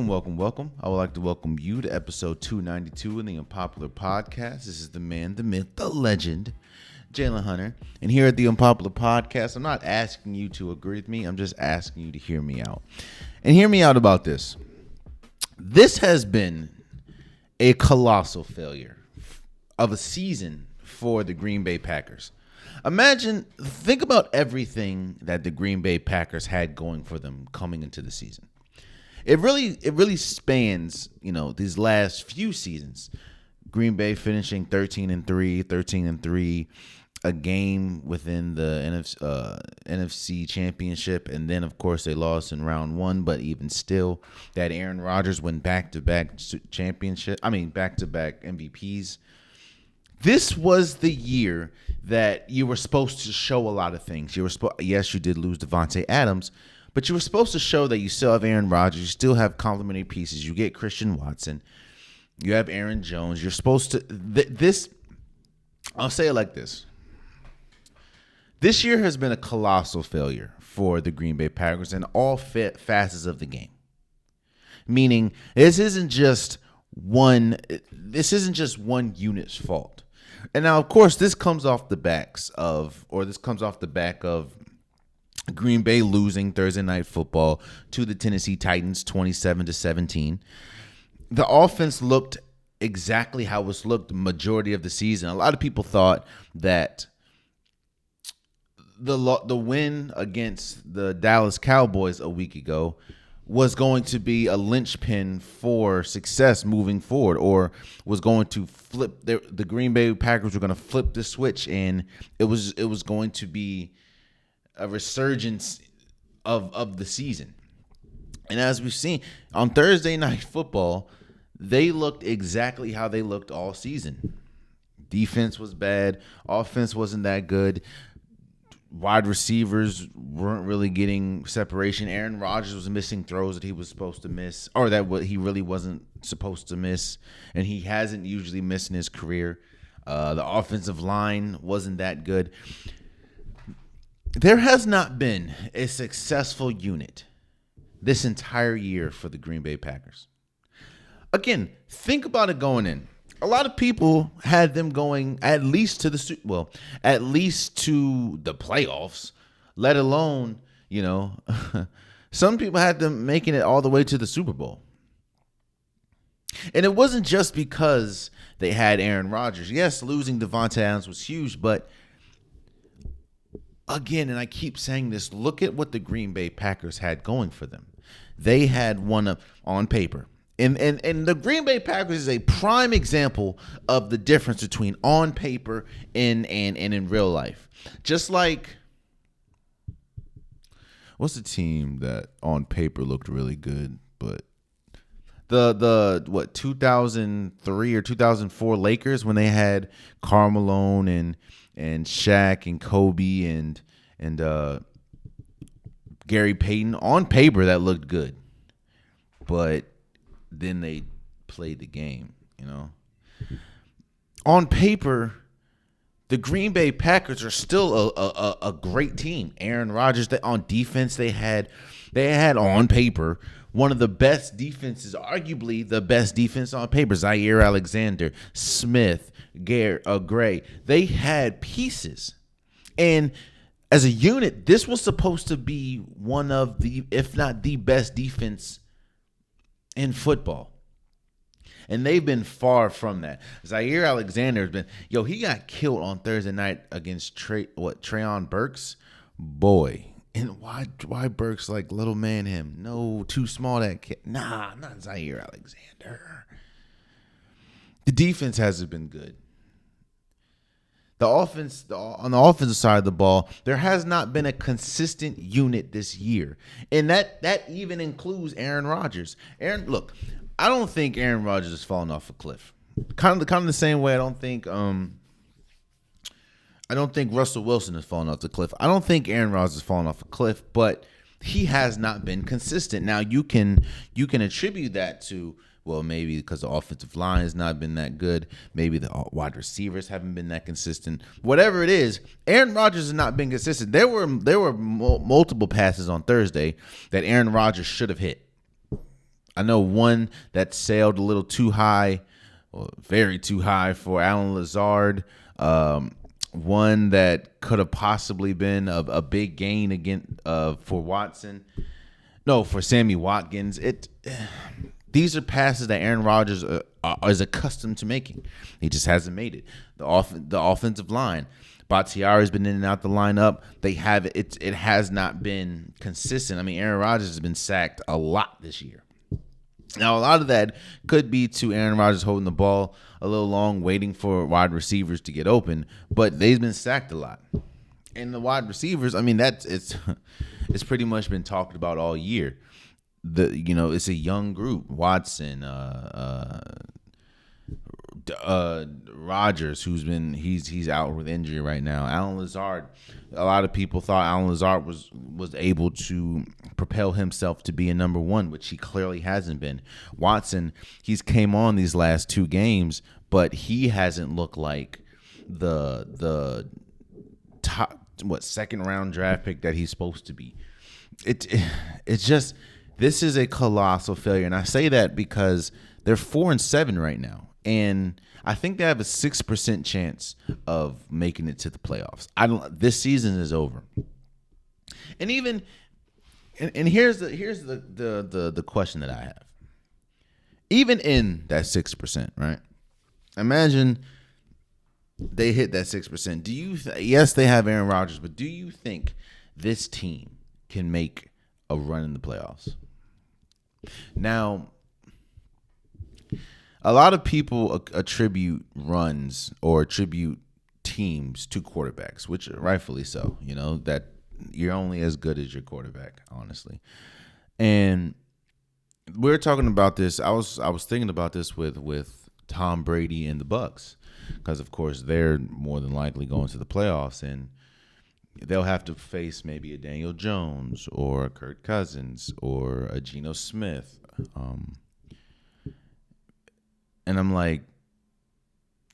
Welcome. I would like to welcome you to episode 292 in the Unpopular Podcast. This is the man, the myth, the legend, Jalen Hunter. And here at the Unpopular Podcast, I'm not asking you to agree with me. I'm just asking you to hear me out. And hear me out about this. This has been a colossal failure of a season for the Green Bay Packers. Think about everything that the Green Bay Packers had going for them coming into the season. It really spans, these last few seasons. Green Bay finishing 13-3, a game within the NFC Championship, and then of course they lost in round one. But even still, that Aaron Rodgers went back-to-back MVPs. This was the year that you were supposed to show a lot of things. Yes, you did lose Devontae Adams, but you were supposed to show that you still have Aaron Rodgers. You still have complementary pieces. You get Christian Watson. You have Aaron Jones. You're supposed to I'll say it like this. This year has been a colossal failure for the Green Bay Packers in all facets of the game. Meaning, this isn't just one unit's fault. And now, of course, this comes off the back of Green Bay losing Thursday Night Football to the Tennessee Titans 27-17. The offense looked exactly how it's looked the majority of the season. A lot of people thought that the win against the Dallas Cowboys a week ago was going to be a linchpin for success moving forward, or was going to flip the Green Bay Packers were going to flip the switch, and it was going to be a resurgence of the season. And as we've seen on Thursday Night Football, they looked exactly how they looked all season. Defense was bad. Offense wasn't that good. Wide receivers weren't really getting separation. Aaron Rodgers was missing throws that he was supposed to miss, or that he really wasn't supposed to miss, and he hasn't usually missed in his career. The offensive line wasn't that good. There has not been a successful unit this entire year for the Green Bay Packers. Again, think about it going in. A lot of people had them going at least to the playoffs, let alone, some people had them making it all the way to the Super Bowl. And it wasn't just because they had Aaron Rodgers. Yes, losing Devontae Adams was huge, but again, and I keep saying this, look at what the Green Bay Packers had going for them. They had one on paper. And the Green Bay Packers is a prime example of the difference between on paper and in real life. Just like, what's the team that on paper looked really good, but the 2003 or 2004 Lakers, when they had Karl Malone and Shaq and Kobe and Gary Payton, on paper that looked good, but then they played the game, On paper, the Green Bay Packers are still a great team. Aaron Rodgers, on defense, they had on paper one of the best defenses, arguably the best defense on paper. Zaire Alexander, Smith, Gray. They had pieces. And as a unit, this was supposed to be one of the, if not the best defense in football. And they've been far from that. Zaire Alexander has been, he got killed on Thursday night against Treyon Burks. Boy. And why Burks like little man him? No, too small that kid. Nah, not Zaire Alexander. The defense hasn't been good. The offense, on the offensive side of the ball, there has not been a consistent unit this year. And that even includes Aaron Rodgers. Look, I don't think Aaron Rodgers is falling off a cliff. Kind of the same way I don't think Russell Wilson is falling off the cliff. I don't think Aaron Rodgers is falling off a cliff, but he has not been consistent. Now you can attribute that to, well, maybe because the offensive line has not been that good. Maybe the wide receivers haven't been that consistent. Whatever it is, Aaron Rodgers has not been consistent. There were multiple passes on Thursday that Aaron Rodgers should have hit. I know one that sailed a little too high, well, very too high for Alan Lazard. One that could have possibly been a big gain again for Watson. No, for Sammy Watkins. These are passes that Aaron Rodgers is accustomed to making. He just hasn't made it. The offensive line, Bakhtiari's been in and out the lineup. They have it. It has not been consistent. I mean, Aaron Rodgers has been sacked a lot this year. Now, a lot of that could be to Aaron Rodgers holding the ball a little long, waiting for wide receivers to get open, but they've been sacked a lot. And the wide receivers, I mean, it's pretty much been talked about all year. It's a young group. Watson, Rodgers, he's out with injury right now. Alan Lazard, a lot of people thought Alan Lazard was able to propel himself to be a number one, which he clearly hasn't been. Watson, he's came on these last 2 games, but he hasn't looked like the top second round draft pick that he's supposed to be. It's just, this is a colossal failure, and I say that because they're 4-7 right now. And I think they have a 6% chance of making it to the playoffs. This season is over. And here's the question that I have. Even in that 6%, right? Imagine they hit that 6%. Yes, they have Aaron Rodgers, but do you think this team can make a run in the playoffs? Now, a lot of people attribute runs or attribute teams to quarterbacks, which rightfully so. That you're only as good as your quarterback, honestly. And we're talking about this. I was thinking about this with Tom Brady and the Bucs, because of course they're more than likely going to the playoffs, and they'll have to face maybe a Daniel Jones or a Kirk Cousins or a Geno Smith. And I'm like,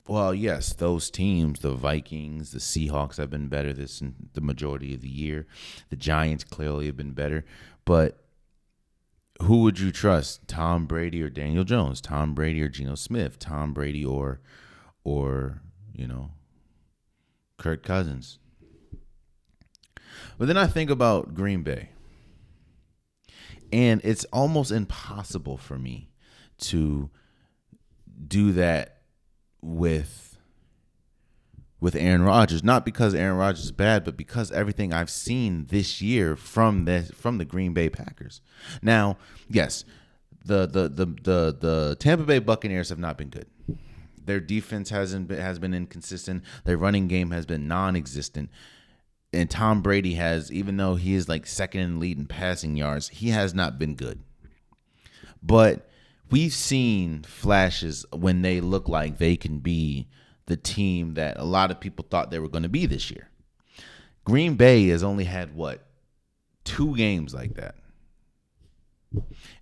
well, yes, those teams, the Vikings, the Seahawks have been better the majority of the year. The Giants clearly have been better. But who would you trust, Tom Brady or Daniel Jones? Tom Brady or Geno Smith? Tom Brady or Kirk Cousins? But then I think about Green Bay. And it's almost impossible for me to do that with Aaron Rodgers, not because Aaron Rodgers is bad, but because everything I've seen this year from the Green Bay Packers. Now, yes, the Tampa Bay Buccaneers have not been good. Their defense has been inconsistent. Their running game has been non-existent. And Tom Brady has, even though he is like second in lead in passing yards, he has not been good. But we've seen flashes when they look like they can be the team that a lot of people thought they were going to be this year. Green Bay has only had, 2 games like that.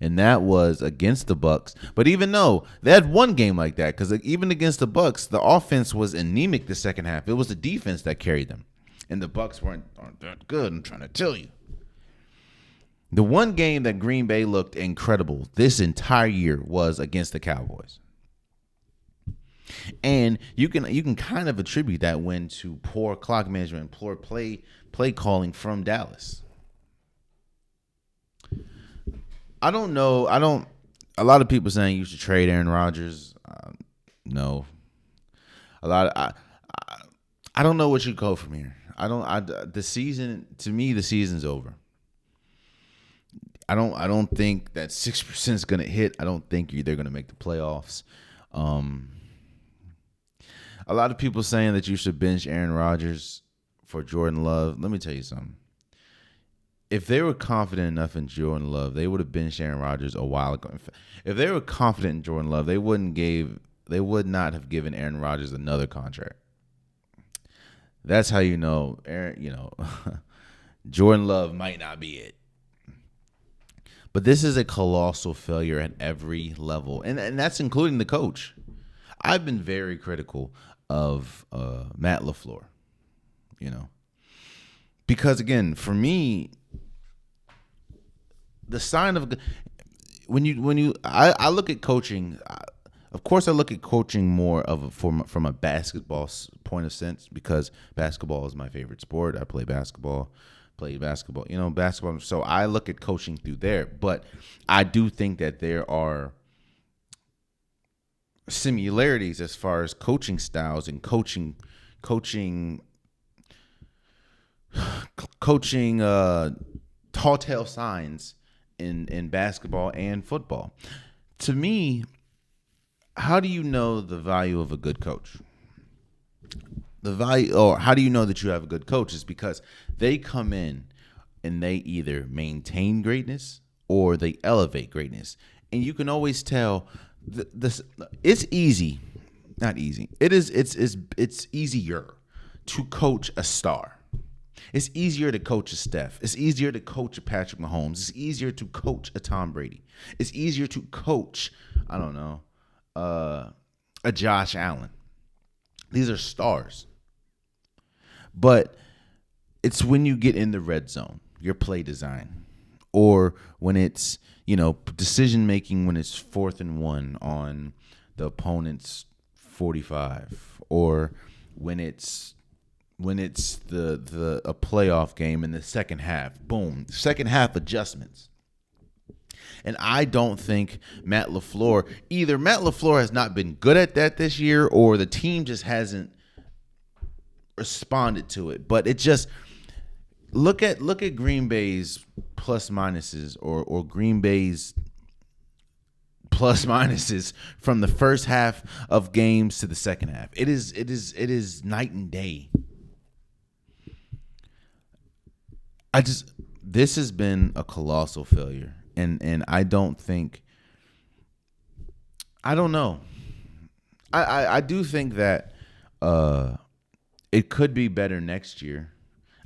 And that was against the Bucs. But even though they had 1 game like that, because even against the Bucs, the offense was anemic the second half. It was the defense that carried them. And the Bucs aren't that good, I'm trying to tell you. The 1 game that Green Bay looked incredible this entire year was against the Cowboys. And you can kind of attribute that win to poor clock management, poor play calling from Dallas. I don't know. A lot of people saying you should trade Aaron Rodgers. No. I don't know what you go from here. The season's over. I don't think that 6% is going to hit. I don't think they're going to make the playoffs. A lot of people saying that you should bench Aaron Rodgers for Jordan Love. Let me tell you something. If they were confident enough in Jordan Love, they would have benched Aaron Rodgers a while ago. If they were confident in Jordan Love, they would not have given Aaron Rodgers another contract. That's how Jordan Love might not be it. But this is a colossal failure at every level, and that's including the coach. I've been very critical of Matt LaFleur, because again, for me, the sign of I look at coaching. Of course, I look at coaching more of from a basketball point of sense, because basketball is my favorite sport. I play basketball, basketball. So I look at coaching through there. But I do think that there are similarities as far as coaching styles and coaching telltale signs in basketball and football. To me, how do you know the value of a good coach? The value, or how do you know that you have a good coach, is because they come in and they either maintain greatness or they elevate greatness. And you can always tell this. It's easy, not easy. It's easier to coach a star. It's easier to coach a Steph. It's easier to coach a Patrick Mahomes. It's easier to coach a Tom Brady. It's easier to coach, I don't know, a Josh Allen. These are stars. But it's when you get in the red zone, your play design, or when it's, decision making when it's 4th and 1 on the opponent's 45, or when it's a playoff game in the second half. Boom, second half adjustments. And I don't think Matt LaFleur has not been good at that this year, or the team just hasn't responded to it. But it just look at Green Bay's plus minuses, or Green Bay's plus minuses from the first half of games to the second half. It is night and day. This has been a colossal failure. And I don't know. I do think that it could be better next year.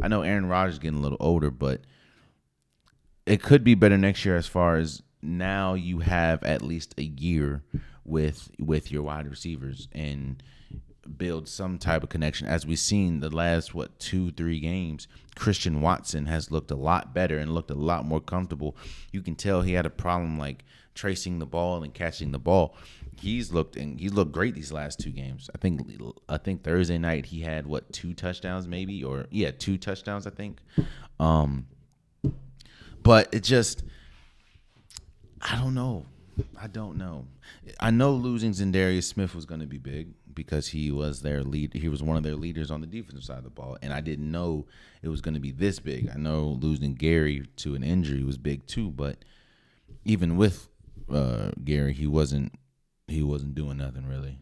I know Aaron Rodgers is getting a little older, but it could be better next year, as far as now you have at least a year with your wide receivers and build some type of connection. As we've seen the last 2-3 games, Christian Watson has looked a lot better and looked a lot more comfortable. You can tell he had a problem like tracing the ball and catching the ball. He's looked great these last 2 games. I think Thursday night he had 2 touchdowns maybe, 2 touchdowns I think. But it just, I don't know. I know losing Za'Darius Smith was going to be big, because he was their lead. He was one of their leaders on the defensive side of the ball, and I didn't know it was going to be this big. I know losing Gary to an injury was big too, but even with Gary, he wasn't doing nothing really.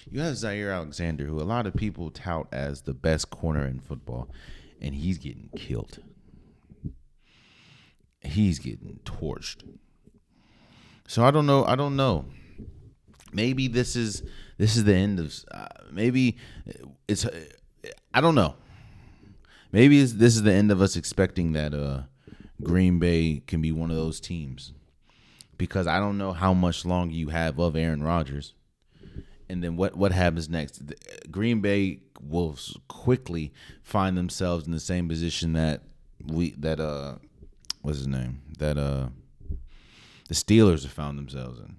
You have Zaire Alexander, who a lot of people tout as the best corner in football, and he's getting killed. He's getting torched. So I don't know. Maybe this is the end of. Maybe it's. I don't know. Maybe this is the end of us expecting that Green Bay can be one of those teams, because I don't know how much longer you have of Aaron Rodgers, and then what happens next. Green Bay will quickly find themselves in the same position that what's his name, that the Steelers have found themselves in.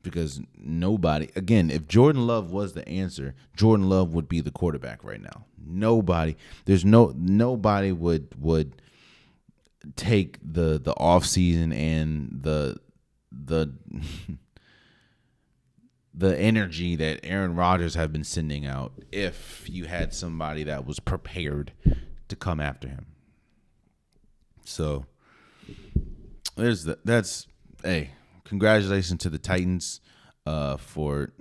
Because nobody, again, if Jordan Love was the answer, Jordan Love would be the quarterback right now. Nobody would take the offseason and the energy that Aaron Rodgers have been sending out if you had somebody that was prepared to come after him. So congratulations to the Titans for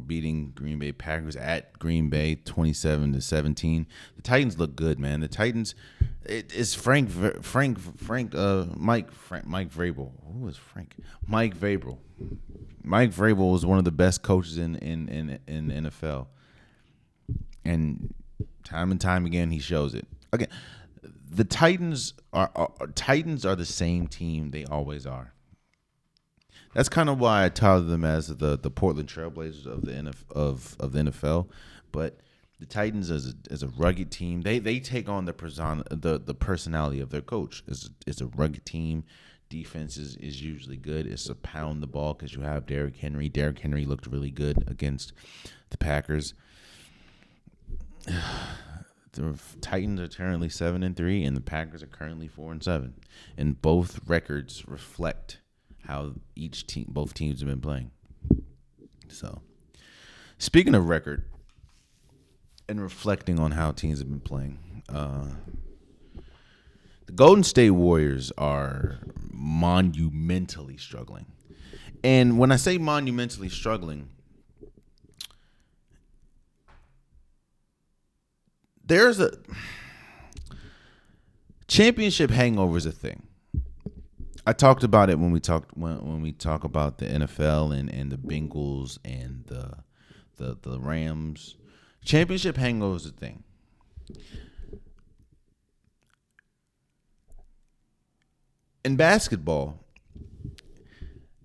beating Green Bay Packers at Green Bay 27-17. The Titans look good, man. The Titans, it's Mike Vrabel. Who was Frank? Mike Vrabel. Mike Vrabel was one of the best coaches in NFL, and time again he shows it. Again, the Titans are the same team they always are. That's kind of why I title them as the Portland Trailblazers of the NFL. But The Titans is a rugged team. They take on the personality of their coach. It's a rugged team. Defense is usually good. It's a pound the ball because you have Derrick Henry. Derrick Henry looked really good against the Packers. The Titans are currently 7-3, and the Packers are currently 4-7, and both records reflect how both teams have been playing. So, speaking of record and reflecting on how teams have been playing, the Golden State Warriors are monumentally struggling, and when I say monumentally struggling, there's a championship hangover is a thing. I talked about it when we talk about the NFL and the Bengals and the Rams. Championship hangover is a thing. In basketball,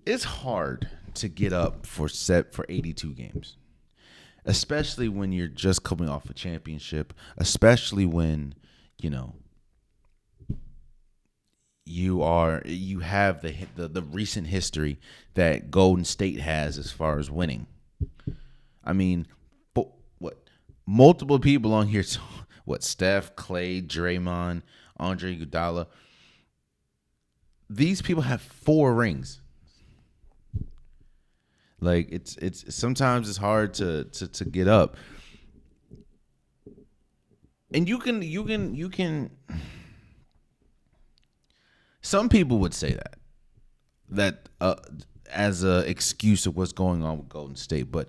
it's hard to get up for 82 games. Especially when you're just coming off a championship, especially when, you have the recent history that Golden State has as far as winning. I mean, multiple people on here, Steph, Clay, Draymond, Andre Iguodala, these people have 4 rings. Like it's sometimes it's hard to get up, and you can. Some people would say that as an excuse of what's going on with Golden State, but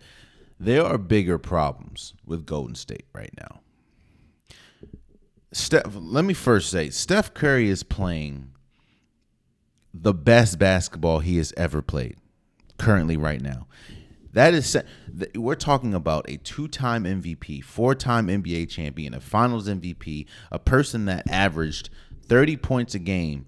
there are bigger problems with Golden State right now. Let me first say, Steph Curry is playing the best basketball he has ever played. Currently, right now, we're talking about a 2-time MVP, 4-time NBA champion, a Finals MVP, a person that averaged 30 points a game.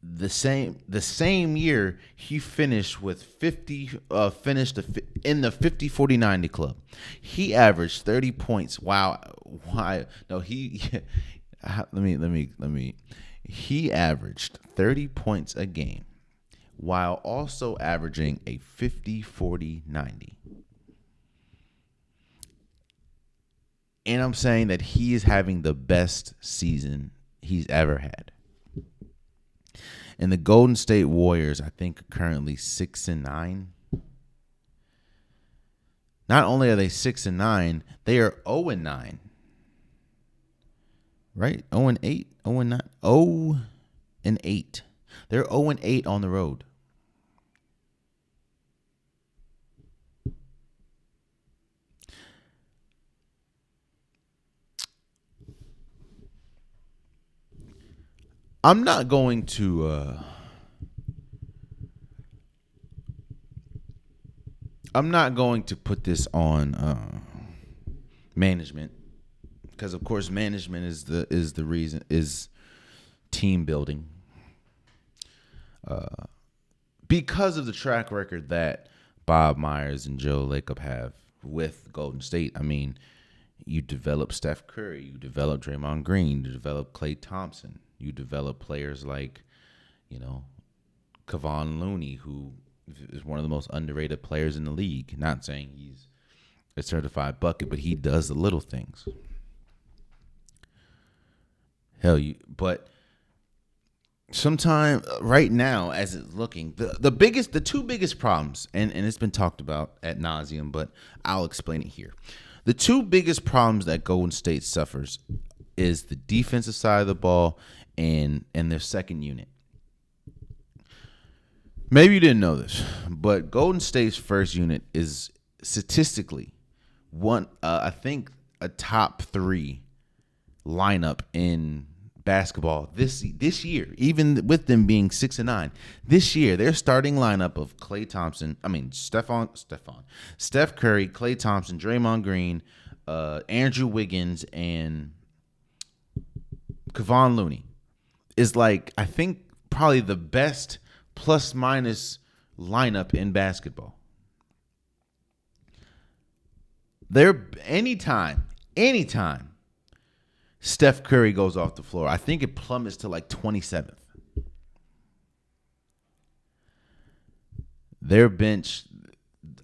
The same year he finished with 50. Finished in the 50-40-90 club. He averaged 30 points. Wow. Why? No, he. Let me. He averaged 30 points a game, while also averaging a 50-40-90. And I'm saying that he is having the best season he's ever had. And the Golden State Warriors, I think, are currently 6-9. Not only are they 6-9, they are 0-9. Right? 0-8, 0-9, 0-8. They're 0-8 on the road. I'm not going to put this on management, because of course management is the reason, is team building. Because of the track record that Bob Myers and Joe Lacob have with Golden State. I mean, you develop Steph Curry, you develop Draymond Green, you develop Klay Thompson, you develop players like, Kevon Looney, who is one of the most underrated players in the league. Not saying he's a certified bucket, but he does the little things. But sometime right now, as it's looking, the two biggest problems, and it's been talked about ad nauseum, but I'll explain it here. The two biggest problems that Golden State suffers is the defensive side of the ball and their second unit. Maybe you didn't know this, but Golden State's first unit is statistically I think a top 3 lineup in basketball this year, even with them being 6-9. This year, their starting lineup of Steph Curry, Klay Thompson, Draymond Green, Andrew Wiggins, and Kevon Looney is I think probably the best plus minus lineup in basketball. Anytime Anytime Steph Curry goes off the floor, I think it plummets to like 27th. Their bench,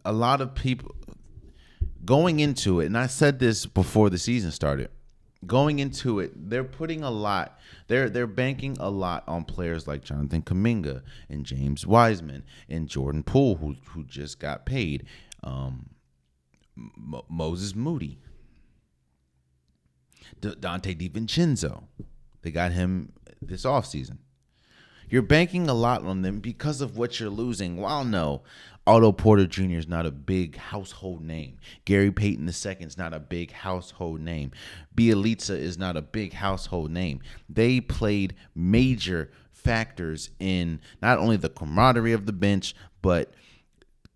a lot of people going into it, and I said this before the season started, going into it, they're putting a lot, they're banking a lot on players like Jonathan Kuminga and James Wiseman and Jordan Poole, who just got paid, Moses Moody, Dante DiVincenzo. They got him this offseason. You're banking a lot on them because of what you're losing. While no, Otto Porter Jr. is not a big household name. Gary Payton II is not a big household name. Bielitsa is not a big household name. They played major factors in not only the camaraderie of the bench, but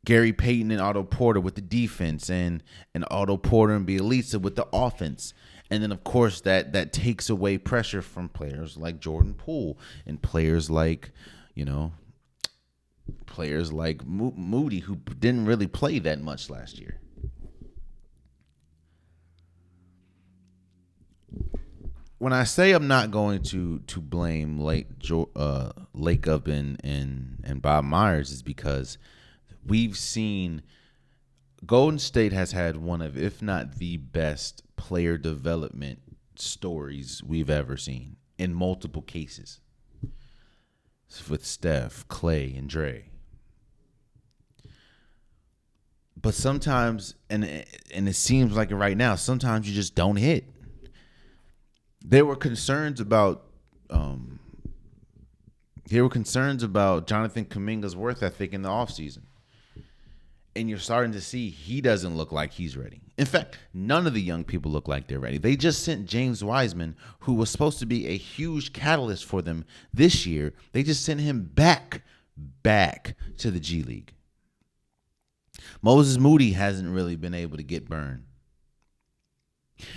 Gary Payton and Otto Porter with the defense, and Otto Porter and Bielitsa with the offense. And then, of course, that takes away pressure from players like Jordan Poole and players like Moody, who didn't really play that much last year. When I say I'm not going to blame Lacob and Bob Myers, is because we've seen Golden State has had one of, if not the best, player development stories we've ever seen in multiple cases with Steph, Clay, and Dre. But sometimes, and it seems like it right now, sometimes you just don't hit. There were concerns about Jonathan Kuminga's worth ethic in the offseason. And you're starting to see he doesn't look like he's ready. In fact, none of the young people look like they're ready. They just sent James Wiseman, who was supposed to be a huge catalyst for them this year. They just sent him back to the G League. Moses Moody hasn't really been able to get burned.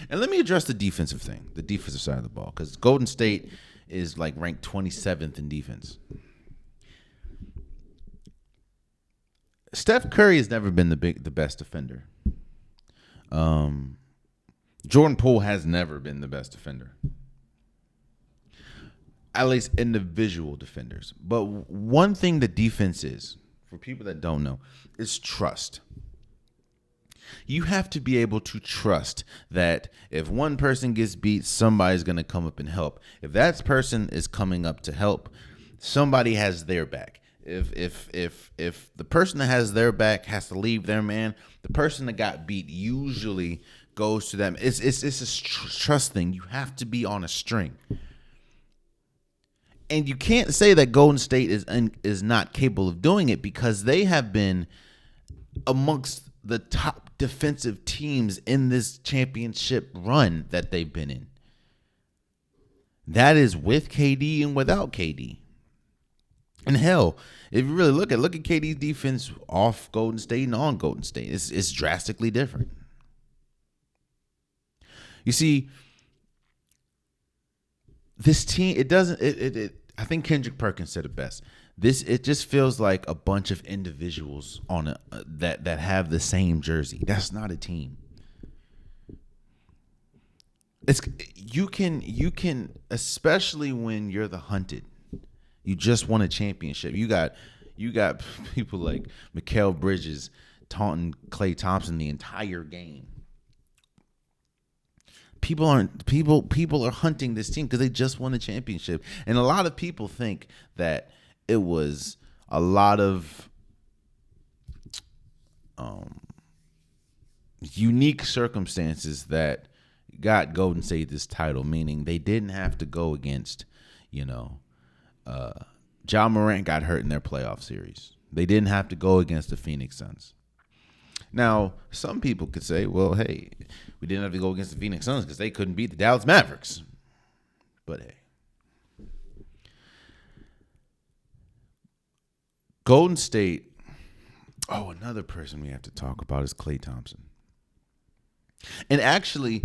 And let me address the defensive thing, the defensive side of the ball, because Golden State is like ranked 27th in defense. Steph Curry has never been the best defender. Jordan Poole has never been the best defender. At least individual defenders. But one thing that defense is, for people that don't know, is trust. You have to be able to trust that if one person gets beat, somebody's going to come up and help. If that person is coming up to help, somebody has their back. If the person that has their back has to leave their man, the person that got beat usually goes to them. It's a trust thing. You have to be on a string. And you can't say that Golden State is not capable of doing it, because they have been amongst the top defensive teams in this championship run that they've been in. That is with KD and without KD. And hell, if you really look at KD's defense off Golden State and on Golden State, it's drastically different. You see, this team, I think Kendrick Perkins said it best. It just feels like a bunch of individuals on that have the same jersey. That's not a team. You can especially when you're the hunted. You just won a championship. You got people like Mikal Bridges taunting Klay Thompson the entire game. People are hunting this team because they just won a championship. And a lot of people think that it was a lot of unique circumstances that got Golden State this title, meaning they didn't have to go against, Ja Morant got hurt in their playoff series. They didn't have to go against the Phoenix Suns. Now, some people could say, well, hey, we didn't have to go against the Phoenix Suns because they couldn't beat the Dallas Mavericks. But hey. Golden State, another person we have to talk about is Klay Thompson. And actually,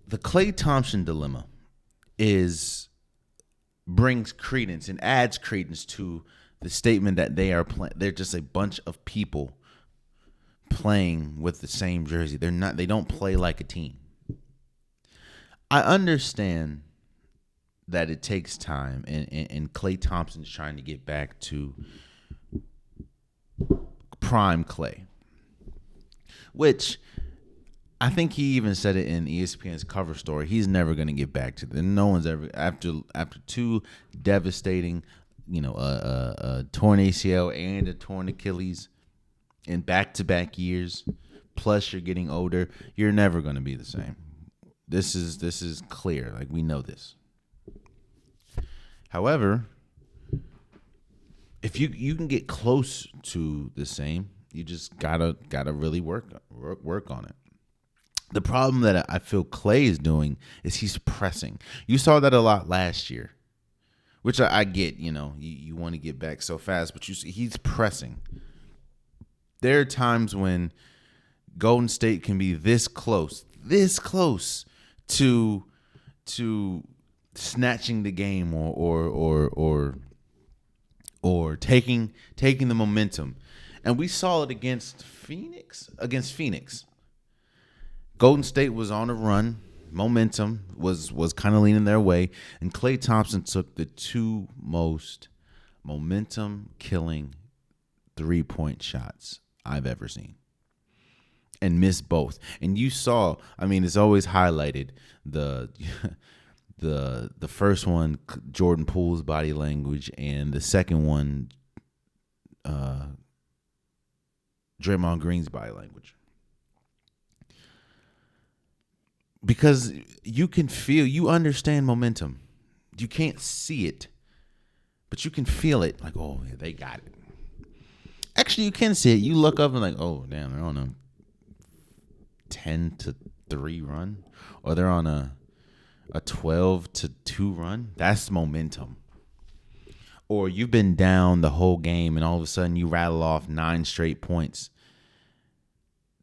the Klay Thompson dilemma brings credence and adds credence to the statement that they're just a bunch of people playing with the same jersey. They don't play like a team. I understand that it takes time, and Klay Thompson's trying to get back to prime Klay, which I think he even said it in ESPN's cover story. He's never going to get back to that. No one's ever after two devastating, a torn ACL and a torn Achilles in back-to-back years. Plus, you're getting older. You're never going to be the same. This is clear. Like, we know this. However, if you can get close to the same, you just gotta really work on it. The problem that I feel Klay is doing is he's pressing. You saw that a lot last year, which I get. You want to get back so fast, but he's pressing. There are times when Golden State can be this close to snatching the game or taking the momentum. And we saw it against Phoenix. Golden State was on a run. Momentum was kind of leaning their way. And Klay Thompson took the two most momentum-killing three-point shots I've ever seen. And missed both. And you saw, it's always highlighted the first one, Jordan Poole's body language, and the second one, Draymond Green's body language. Because you understand momentum. You can't see it, but you can feel it. Like, oh, yeah, they got it. Actually, you can see it. You look up and like, oh, damn, they're on a 10-3 run, or they're on a 12-2 run. That's momentum. Or you've been down the whole game and all of a sudden you rattle off 9 straight points.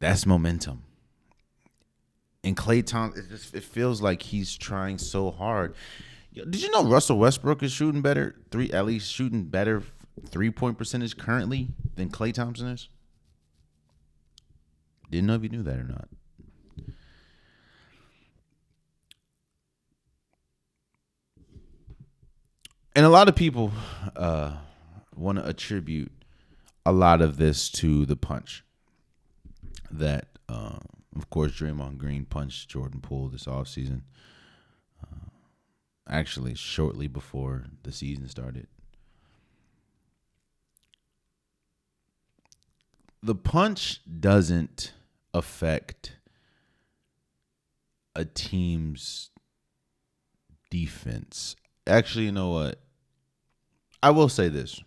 That's momentum. And Klay Thompson, it feels like he's trying so hard. Did you know Russell Westbrook is shooting better 3-point percentage currently than Klay Thompson is? Didn't know if you knew that or not. And a lot of people want to attribute a lot of this to the punch that, of course, Draymond Green punched Jordan Poole this offseason. Actually, shortly before the season started. The punch doesn't affect a team's defense. Actually, you know what? I will say this.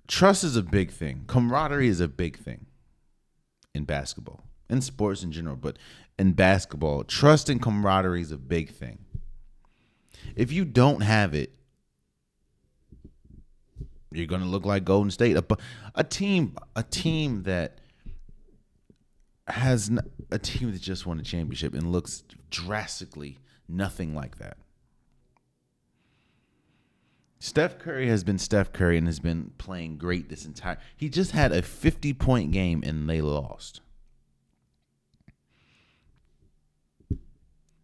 Trust is a big thing. Camaraderie is a big thing in basketball, in sports in general, but in basketball, trust and camaraderie is a big thing. If you don't have it, you're going to look like Golden State, a team that has a team that just won a championship and looks drastically nothing like that. Steph Curry has been Steph Curry and has been playing great this entire. He just had a 50-point game and they lost.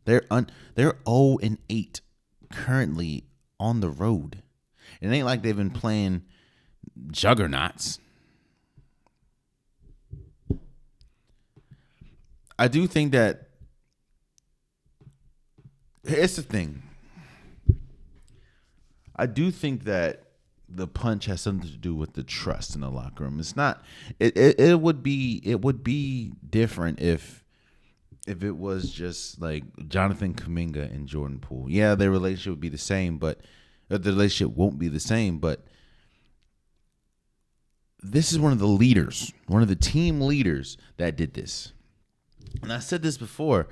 They're 0-8 currently on the road. It ain't like they've been playing juggernauts. I do think that it's the thing. I do think that the punch has something to do with the trust in the locker room. It's not. It would be different if it was just like Jonathan Kuminga and Jordan Poole. Yeah, their relationship would be the same, but the relationship won't be the same. But this is one of the leaders, one of the team leaders that did this. And I said this before.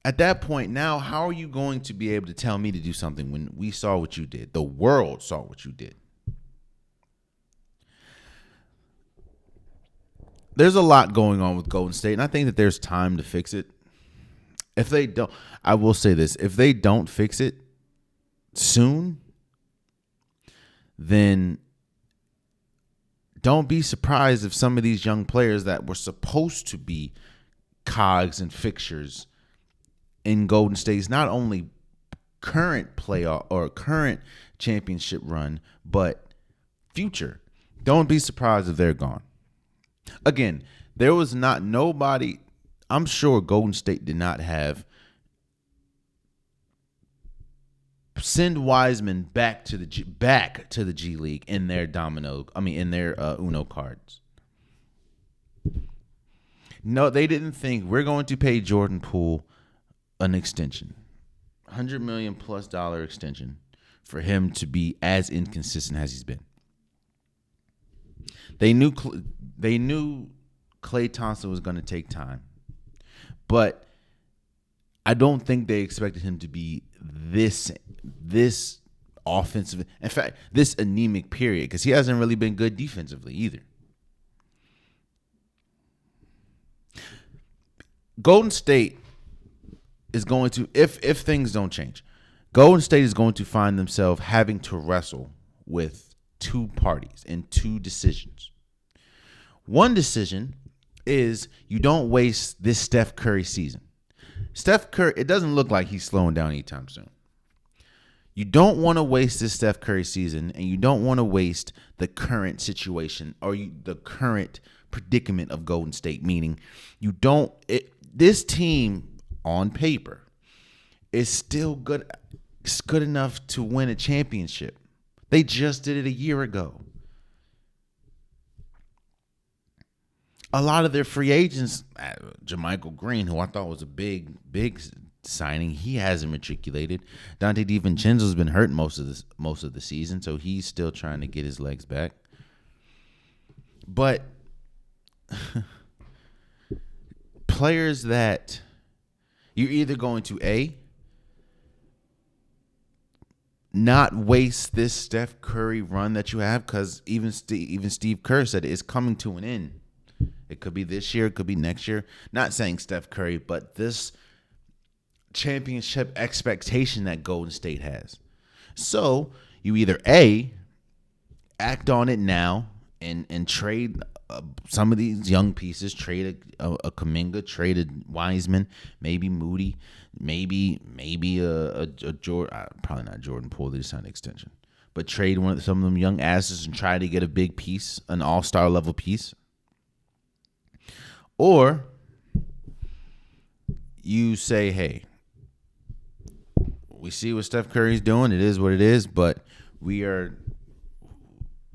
At that point, now, how are you going to be able to tell me to do something when we saw what you did? The world saw what you did. There's a lot going on with Golden State, and I think that there's time to fix it. If they don't, I will say this. If they don't fix it soon, then don't be surprised if some of these young players that were supposed to be cogs and fixtures in Golden State's not only current playoff or current championship run, but future. Don't be surprised if they're gone. Again, there was not nobody. I'm sure Golden State did not have send Wiseman back to the G League in their Uno cards. No, they didn't think we're going to pay Jordan Poole an extension, $100 million plus extension for him to be as inconsistent as he's been. They knew Klay Thompson was going to take time, but I don't think they expected him to be this offensive. In fact, this anemic period, because he hasn't really been good defensively either. Golden State is going to, if things don't change, Golden State is going to find themselves having to wrestle with two parties and two decisions. One decision is you don't waste this Steph Curry season. Steph Curry, it doesn't look like he's slowing down anytime soon. You don't want to waste this Steph Curry season, and you don't want to waste the current situation or the current predicament of Golden State, meaning this team on paper is still good. It's good enough to win a championship. They just did it a year ago. A lot of their free agents, JaMychal Green, who I thought was a big signing, he hasn't matriculated. Dante DiVincenzo's been hurt most of the season, so he's still trying to get his legs back. But players that you're either going to not waste this Steph Curry run that you have, because even Steve Kerr said it's coming to an end. It could be this year, it could be next year. Not saying Steph Curry, but this championship expectation that Golden State has. So you either act on it now and trade some of these young pieces, trade a Kuminga, trade a Wiseman, maybe Moody, maybe a Jordan, probably not Jordan Poole, they just signed an extension, but trade some of them young asses and try to get a big piece, an all-star level piece. Or you say, hey, we see what Steph Curry's doing. It is what it is, but we are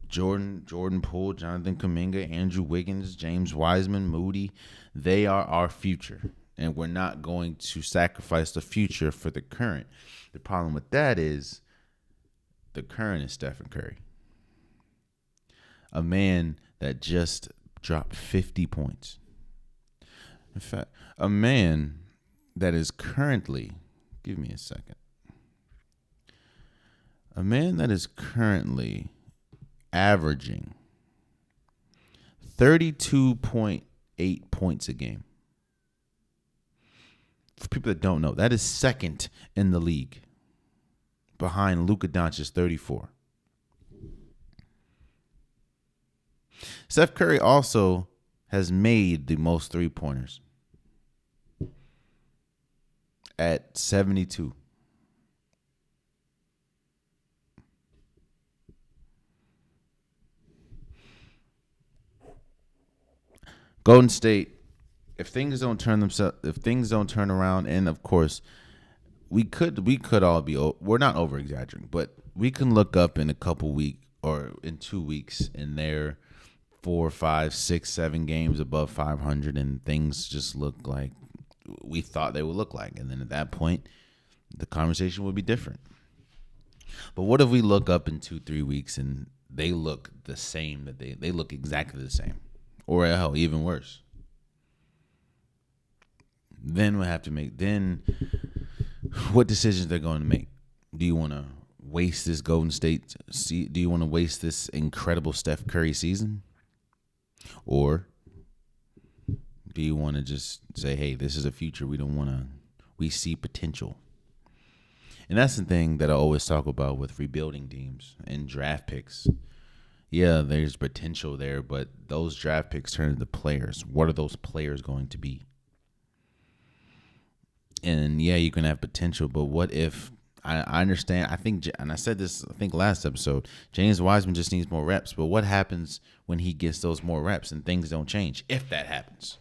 Jordan Poole, Jonathan Kuminga, Andrew Wiggins, James Wiseman, Moody. They are our future, and we're not going to sacrifice the future for the current. The problem with that is the current is Stephen Curry, a man that just dropped 50 points. In fact, a man that is currently, give me a second, a man that is currently averaging 32.8 points a game. For people that don't know, that is second in the league behind Luka Doncic's 34. Steph Curry also has made the most three-pointers at 72. Golden State, if things don't turn around, and of course, we could all be, we're not over exaggerating, but we can look up in a couple weeks or in 2 weeks and they're 4, 5, 6, 7 games above 500, and things just look like we thought they would look like. And then at that point, the conversation would be different. But what if we look up in 2-3 weeks and they look the same, that they look exactly the same, or hell, even worse? Then we'll have to make, what decisions they're going to make. Do you want to waste this Golden State? Do you want to waste this incredible Steph Curry season? Or do you want to just say, hey, this is a future we see potential? And that's the thing that I always talk about with rebuilding teams and draft picks. Yeah, there's potential there, but those draft picks turn into players. What are those players going to be? And yeah, you can have potential, but what if I understand? I think, and I said this, I think last episode, James Wiseman just needs more reps. But what happens when he gets those more reps and things don't change? If that happens,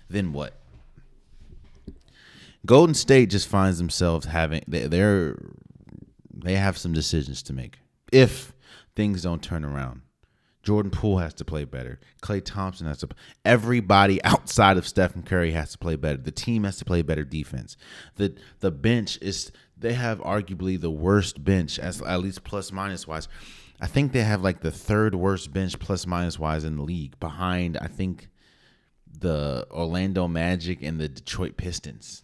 then what? Golden State just finds themselves having they have some decisions to make if things don't turn around. Jordan Poole has to play better. Klay Thompson has to. Everybody outside of Stephen Curry has to play better. The team has to play better defense. The bench is. They have arguably the worst bench, as at least plus minus wise. I think they have like the third worst bench plus minus wise in the league, behind I think the Orlando Magic and the Detroit Pistons.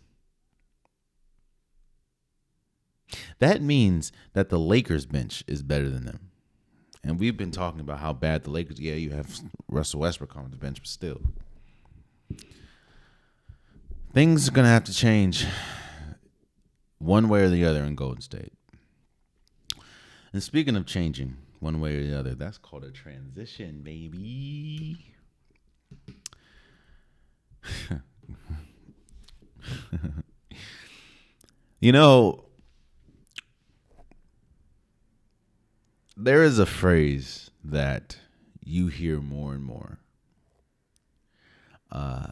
That means that the Lakers bench is better than them. And we've been talking about how bad the Lakers. Yeah, you have Russell Westbrook on the bench, but still, things are gonna have to change one way or the other in Golden State. And speaking of changing one way or the other, that's called a transition, baby. You know, there is a phrase that you hear more and more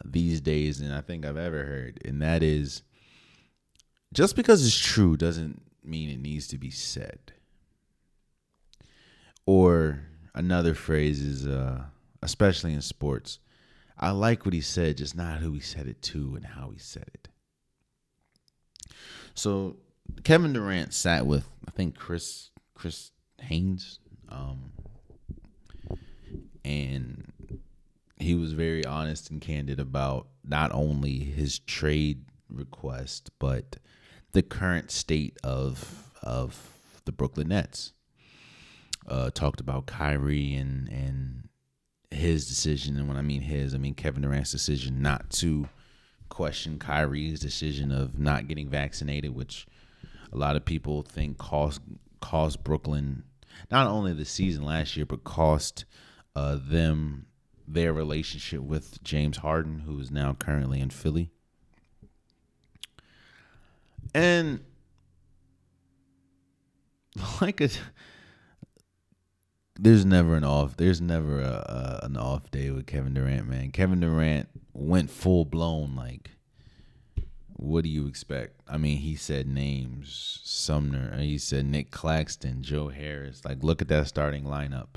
these days than I think I've ever heard, and that is, just because it's true doesn't mean it needs to be said. Or another phrase is, especially in sports, I like what he said, just not who he said it to and how he said it. So Kevin Durant sat with, I think, Chris Haynes, and he was very honest and candid about not only his trade request, but the current state of the Brooklyn Nets. Talked about Kyrie and his decision, and when I mean his, I mean Kevin Durant's decision not to question Kyrie's decision of not getting vaccinated, which a lot of people think cost Brooklyn not only the season last year, but cost them their relationship with James Harden, who is now currently in Philly. And there's never an off day with Kevin Durant, man. Kevin Durant went full blown. Like, what do you expect? I mean, he said names, Sumner. He said Nick Claxton, Joe Harris. Like, look at that starting lineup.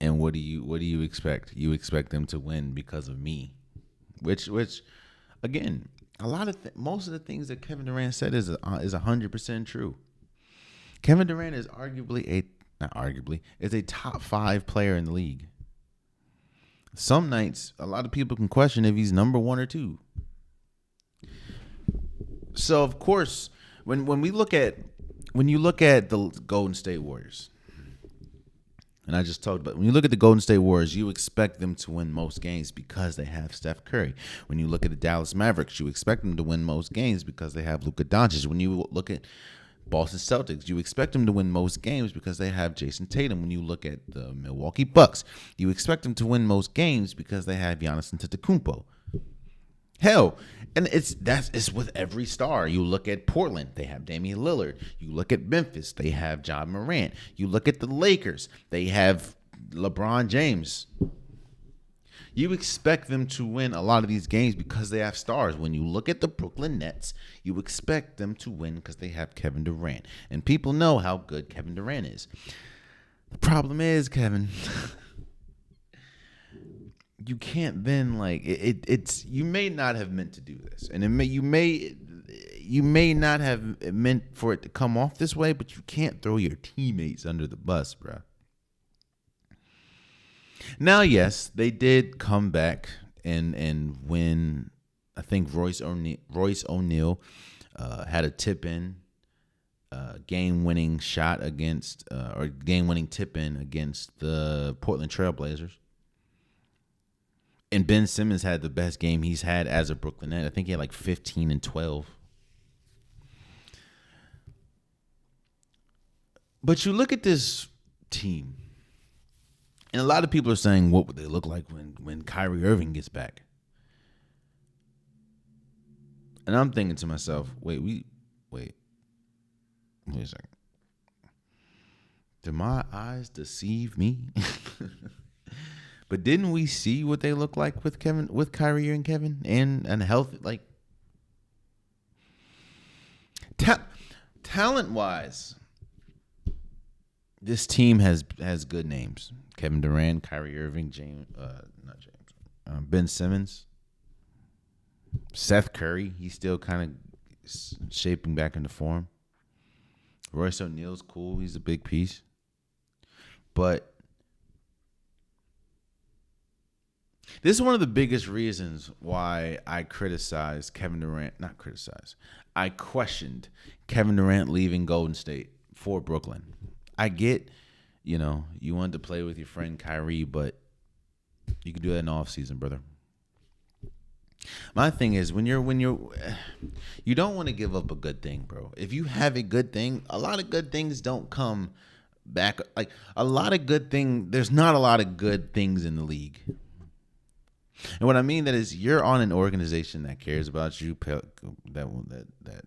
And what do you expect? You expect them to win because of me, which again, most of the things that Kevin Durant said is 100% true. Kevin Durant is is a top 5 player in the league. Some nights, a lot of people can question if he's number 1 or 2. So of course, when you look at the Golden State Warriors, and I just talked about, when you look at the Golden State Warriors, you expect them to win most games because they have Steph Curry. When you look at the Dallas Mavericks, you expect them to win most games because they have Luka Doncic. When you look at Boston Celtics, you expect them to win most games because they have Jason Tatum. When you look at the Milwaukee Bucks, you expect them to win most games because they have Giannis Antetokounmpo. Hell, and it's with every star. You look at Portland, they have Damian Lillard. You look at Memphis, they have John Morant. You look at the Lakers, they have LeBron James. You expect them to win a lot of these games because they have stars. When you look at the Brooklyn Nets, you expect them to win because they have Kevin Durant. And people know how good Kevin Durant is. The problem is, Kevin, you can't then, like, it's you may not have meant to do this, and you may not have meant for it to come off this way, but you can't throw your teammates under the bus, bro. Now, yes, they did come back and win. I think Royce O'Neal had a tip-in, game-winning shot against, or game-winning tip-in against the Portland Trailblazers. And Ben Simmons had the best game he's had as a Brooklyn Net. I think he had like 15 and 12. But you look at this team. And a lot of people are saying, what would they look like when Kyrie Irving gets back? And I'm thinking to myself, wait a second. Did my eyes deceive me? But didn't we see what they look like with Kyrie and Kevin, and health, like talent wise? This team has good names: Kevin Durant, Kyrie Irving, Ben Simmons, Seth Curry. He's still kind of shaping back into form. Royce O'Neal's cool. He's a big piece. But this is one of the biggest reasons why I I questioned Kevin Durant leaving Golden State for Brooklyn. I get, you wanted to play with your friend Kyrie, but you can do that in the offseason, brother. My thing is, you don't want to give up a good thing, bro. If you have a good thing, a lot of good things don't come back. Like a lot of good things, there's not a lot of good things in the league. And what I mean that is, you're on an organization that cares about you, that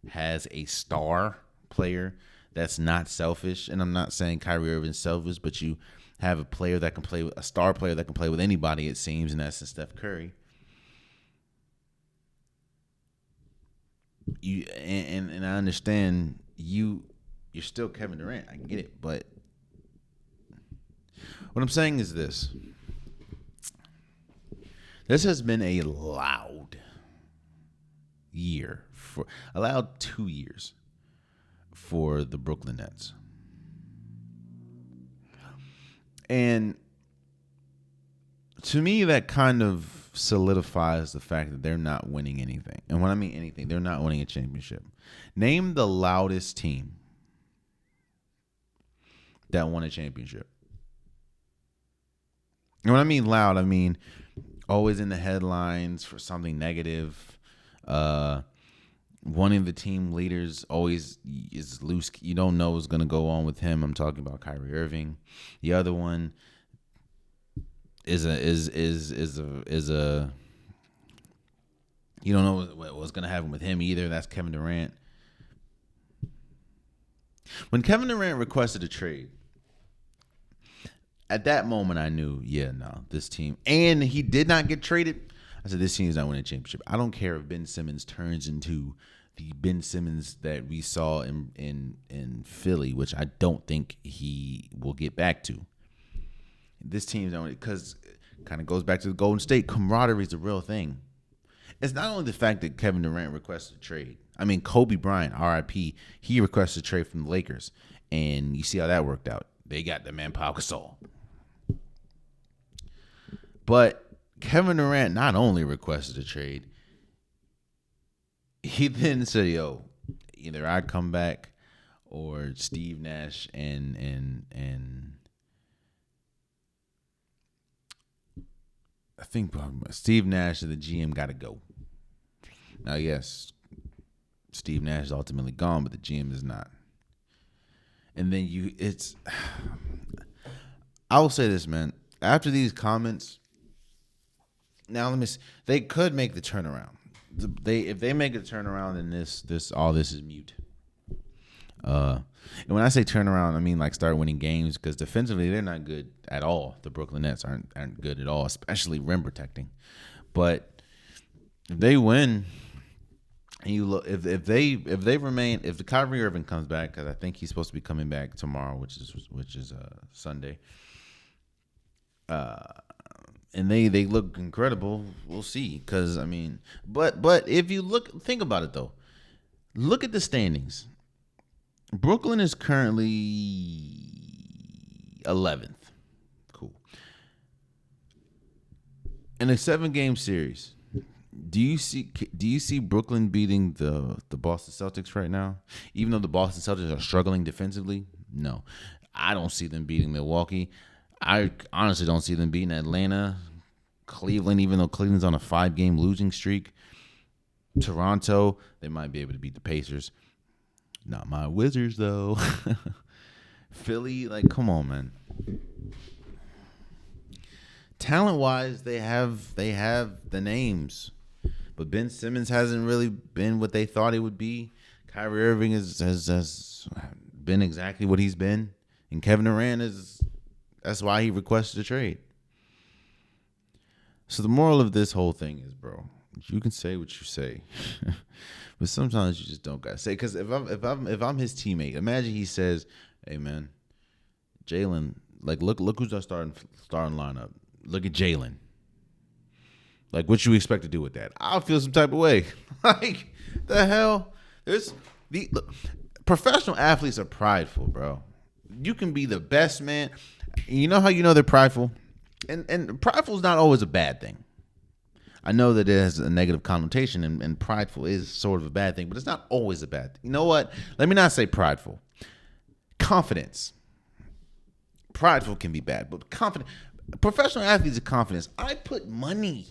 has a star player that's not selfish. And I'm not saying Kyrie Irving's selfish, but you have a star player that can play with anybody, it seems, and that's Steph Curry. And I understand you're still Kevin Durant. I get it, but what I'm saying is this. This has been a loud 2 years for the Brooklyn Nets. And to me, that kind of solidifies the fact that they're not winning anything. And when I mean anything, they're not winning a championship. Name the loudest team that won a championship. And when I mean loud, I mean always in the headlines for something negative. One of the team leaders always is loose. You don't know what's going to go on with him. I'm talking about Kyrie Irving. The other one is a you don't know what's going to happen with him either. That's Kevin Durant. When Kevin Durant requested a trade, at that moment I knew, this team, and he did not get traded. I said, this team is not winning a championship. I don't care if Ben Simmons turns into the Ben Simmons that we saw in Philly, which I don't think he will get back to. This team's not, because it kind of goes back to the Golden State. Camaraderie is the real thing. It's not only the fact that Kevin Durant requested a trade. I mean, Kobe Bryant, RIP, he requested a trade from the Lakers, and you see how that worked out. They got the man Pau Gasol. But Kevin Durant not only requested a trade, he then said, either I come back or Steve Nash and I think Steve Nash and the GM got to go. Now, yes, Steve Nash is ultimately gone, but the GM is not. And then I will say this, man. After these comments, now let me see. They could make the turnaround. If they make a turnaround, then this is mute. And when I say turnaround, I mean like start winning games, because defensively they're not good at all. The Brooklyn Nets aren't good at all, especially rim protecting. But if they win, and you look, if they remain, if the Kyrie Irving comes back, because I think he's supposed to be coming back tomorrow, which is Sunday. And they look incredible. We'll see, because I mean, but if you think about it though, look at the standings. Brooklyn is currently 11th. Cool. In a 7-game series, do you see Brooklyn beating the Boston Celtics right now? Even though the Boston Celtics are struggling defensively, no, I don't see them beating Milwaukee. I honestly don't see them beating Atlanta, Cleveland, even though Cleveland's on a 5-game losing streak. Toronto, they might be able to beat the Pacers. Not my Wizards, though. Philly, like, come on, man. Talent wise, they have the names, but Ben Simmons hasn't really been what they thought he would be. Kyrie Irving has been exactly what he's been, and Kevin Durant that's why he requested a trade. So the moral of this whole thing is, bro, you can say what you say, but sometimes you just don't gotta say. Because if I'm his teammate, imagine he says, "Hey man, Jalen, like look who's our starting lineup. Look at Jalen. Like, what you expect to do with that?" I'll feel some type of way. Like, the hell? Look, professional athletes are prideful, bro. You can be the best man. You know how you know they're prideful? And prideful is not always a bad thing. I know that it has a negative connotation, and prideful is sort of a bad thing, but it's not always a bad thing. You know what? Let me not say prideful. Confidence. Prideful can be bad, but confident. Professional athletes are confidence. I put money.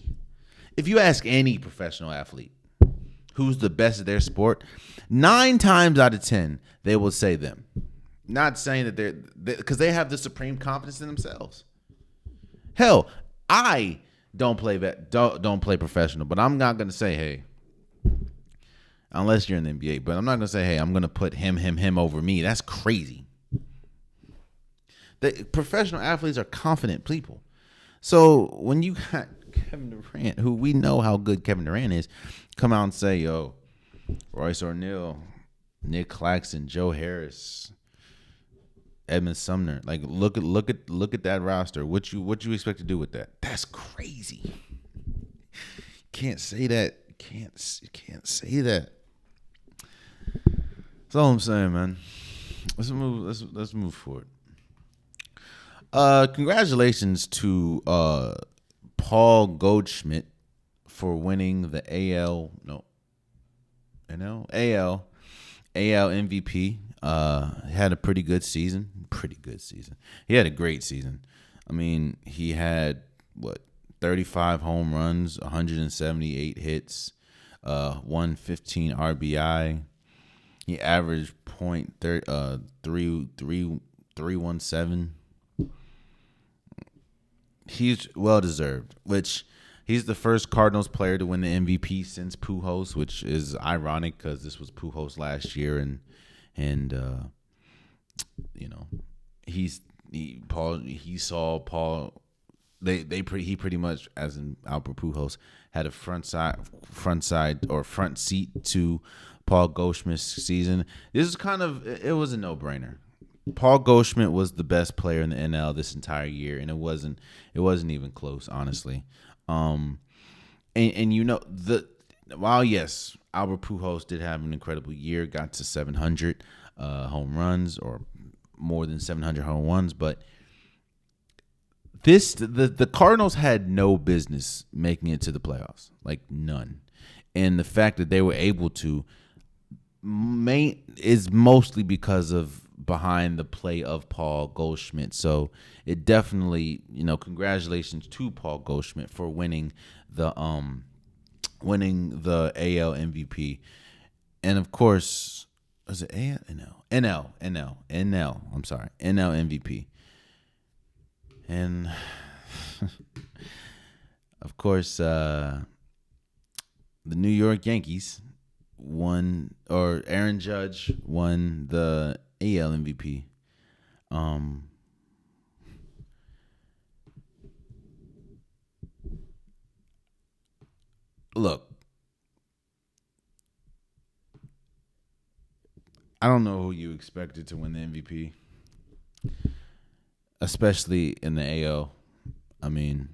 If you ask any professional athlete who's the best at their sport, 9 times out of 10, they will say them. Not saying that because they have the supreme confidence in themselves. Hell, I don't play professional, but I'm not gonna say, hey, unless you're in the NBA, but I'm not gonna say, hey, I'm gonna put him over me. That's crazy. The professional athletes are confident people. So when you got Kevin Durant, who we know how good Kevin Durant is, come out and say, yo, Royce O'Neal, Nick Claxton, Joe Harris, Edmund Sumner, like look at that roster. What you expect to do with that? That's crazy. Can't say that. Can't say that. That's all I'm saying, man. Let's move forward. Congratulations to Paul Goldschmidt for winning the AL MVP. Had a pretty good season. He had a great season. I mean, he had 35 home runs, 178 hits, 115 RBI. He averaged .317. He's well deserved, which he's the first Cardinals player to win the MVP since Pujols, which is ironic because this was Pujols last year, and you know, he pretty much, as in Albert Pujols, had a front seat to Paul Goldschmidt's season. This is it was a no-brainer. Paul Goldschmidt was the best player in the NL this entire year, and it wasn't even close, honestly. And you know, while yes, Albert Pujols did have an incredible year, got to 700 home runs, or more than 700 home runs, but the Cardinals had no business making it to the playoffs, like none. And the fact that they were able to is mostly because of behind the play of Paul Goldschmidt. So it definitely, congratulations to Paul Goldschmidt for winning the AL MVP. And of course, was it AL? NL. I'm sorry, NL MVP. And of course, the New York Yankees won, or Aaron Judge won the AL MVP. Look, I don't know who you expected to win the MVP, especially in the AL. I mean,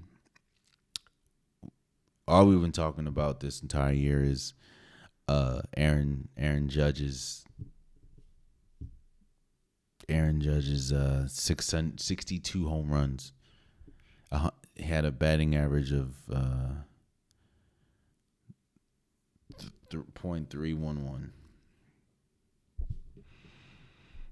all we've been talking about this entire year is Aaron Judge's 662 home runs. He had a batting average of .311.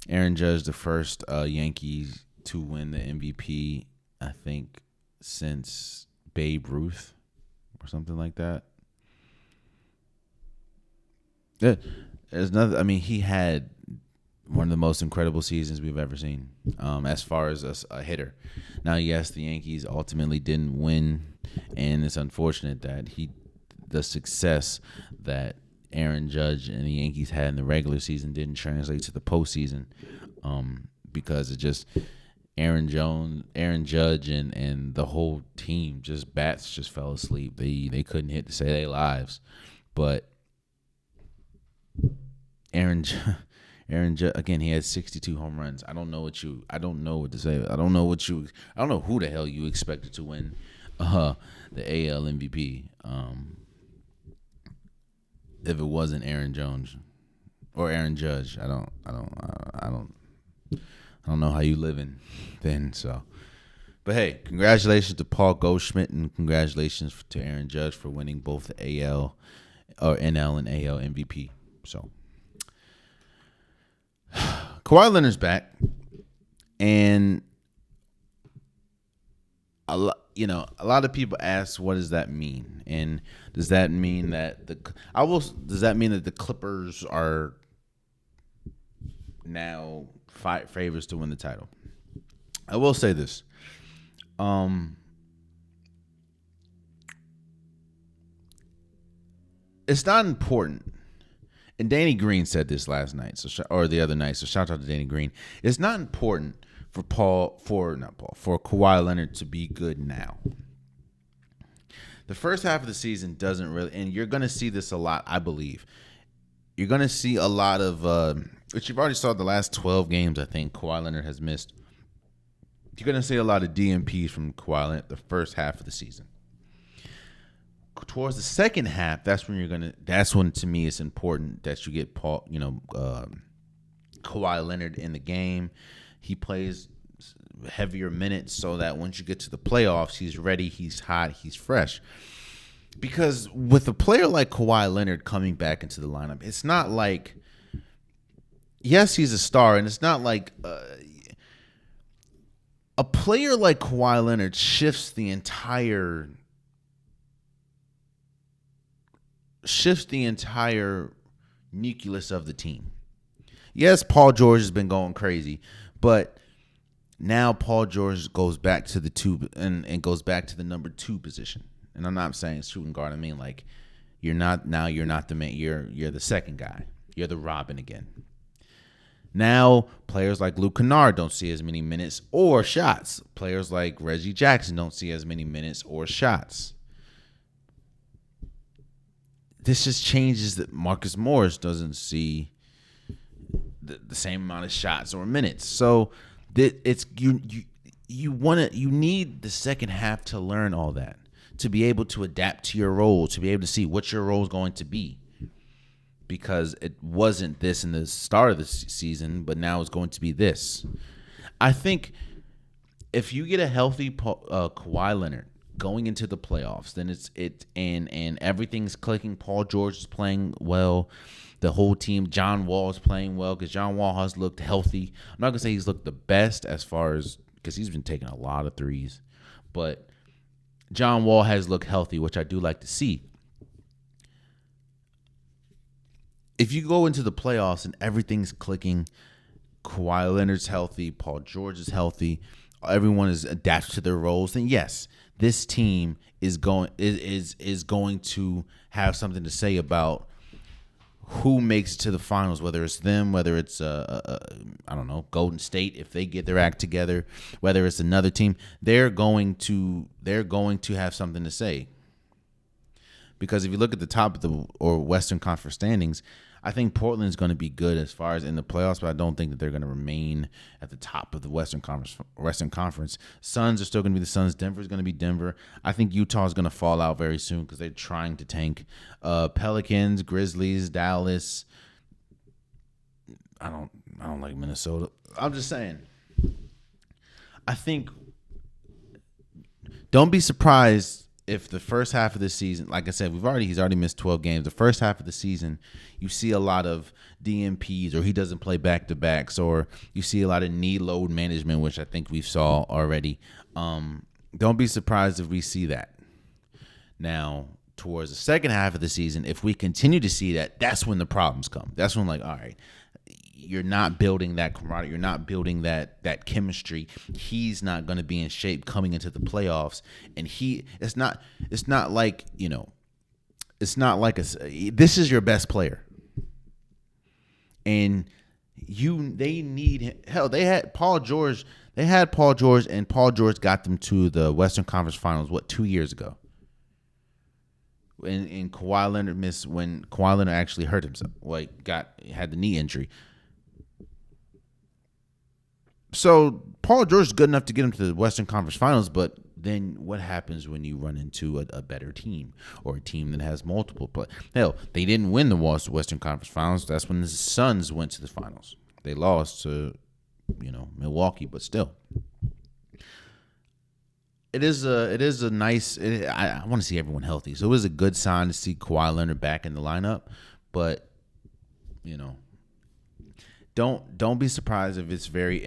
Aaron Judge, the first Yankee to win the MVP, I think, since Babe Ruth or something like that. There's nothing. I mean, he had one of the most incredible seasons we've ever seen, as far as a hitter. Now, yes, the Yankees ultimately didn't win, and it's unfortunate that the success that Aaron Judge and the Yankees had in the regular season didn't translate to the postseason, because it just Aaron Judge, and the whole team bats just fell asleep. They couldn't hit to save their lives, but Aaron Judge, again, he had 62 home runs. I don't know what to say. I don't know who the hell you expected to win the AL MVP. If it wasn't Aaron Jones or Aaron Judge, I don't know how you living then. So, but hey, congratulations to Paul Goldschmidt and congratulations to Aaron Judge for winning both the AL or NL and AL MVP. So, Kawhi Leonard's back, and a lot of people ask, what does that mean? And does that mean that the Clippers are now favorites to win the title? I will say this. It's not important. And Danny Green said this last night, or the other night. So shout out to Danny Green. It's not important for Kawhi Leonard to be good now. The first half of the season doesn't really, and you're going to see this a lot, I believe. You're going to see a lot of, which you've already saw the last 12 games, I think, Kawhi Leonard has missed. You're going to see a lot of DMPs from Kawhi Leonard the first half of the season. Towards the second half, that's when to me it's important that you get Kawhi Leonard in the game. He plays heavier minutes so that once you get to the playoffs, he's ready, he's hot, he's fresh. Because with a player like Kawhi Leonard coming back into the lineup, it's not like, yes, he's a star, and it's not like a player like Kawhi Leonard shifts the entire nucleus of the team. Yes, Paul George has been going crazy, but now Paul George goes back to the two and goes back to the number 2 position. And I'm not saying shooting guard. I mean, like, you're not the man. You're the second guy. You're the Robin again. Now players like Luke Kennard don't see as many minutes or shots. Players like Reggie Jackson don't see as many minutes or shots. This just changes that Marcus Morris doesn't see the same amount of shots or minutes. So it's you need the second half to learn all that, to be able to adapt to your role, to be able to see what your role is going to be. Because it wasn't this in the start of the season, but now it's going to be this. I think if you get a healthy Kawhi Leonard going into the playoffs, then and everything's clicking. Paul George is playing well. The whole team, John Wall is playing well because John Wall has looked healthy. I'm not going to say he's looked the best as far as, because he's been taking a lot of threes, but John Wall has looked healthy, which I do like to see. If you go into the playoffs and everything's clicking, Kawhi Leonard's healthy, Paul George is healthy, everyone is adapted to their roles, then yes, this team is going to have something to say about who makes it to the finals, whether it's them, whether it's I don't know, Golden State, if they get their act together, whether it's another team, they're going to have something to say. Because if you look at the top of the Western Conference standings, I think Portland's going to be good as far as in the playoffs, but I don't think that they're going to remain at the top of the Western Conference. Suns are still going to be the Suns. Denver's going to be Denver. I think Utah's going to fall out very soon because they're trying to tank. Pelicans, Grizzlies, Dallas. I don't like Minnesota. I'm just saying. I think don't be surprised if the first half of the season, like I said, he's already missed 12 games. The first half of the season, you see a lot of DMPs, or he doesn't play back-to-backs, or you see a lot of knee load management, which I think we saw already. Don't be surprised if we see that. Now, towards the second half of the season, if we continue to see that, that's when the problems come. That's when, like, all right, you're not building that camaraderie. You're not building that chemistry. He's not going to be in shape coming into the playoffs, and it's not like, it's not like this is your best player, and they need him. Hell, they had Paul George. And Paul George got them to the Western Conference Finals 2 years ago. And Kawhi Leonard missed when Kawhi Leonard actually hurt himself. Had the knee injury. So Paul George is good enough to get him to the Western Conference Finals, but then what happens when you run into a better team or a team that has multiple play? Hell, they didn't win the Western Conference Finals. That's when the Suns went to the finals. They lost to Milwaukee, but still. It is a nice. I want to see everyone healthy, so it was a good sign to see Kawhi Leonard back in the lineup. But don't be surprised if it's very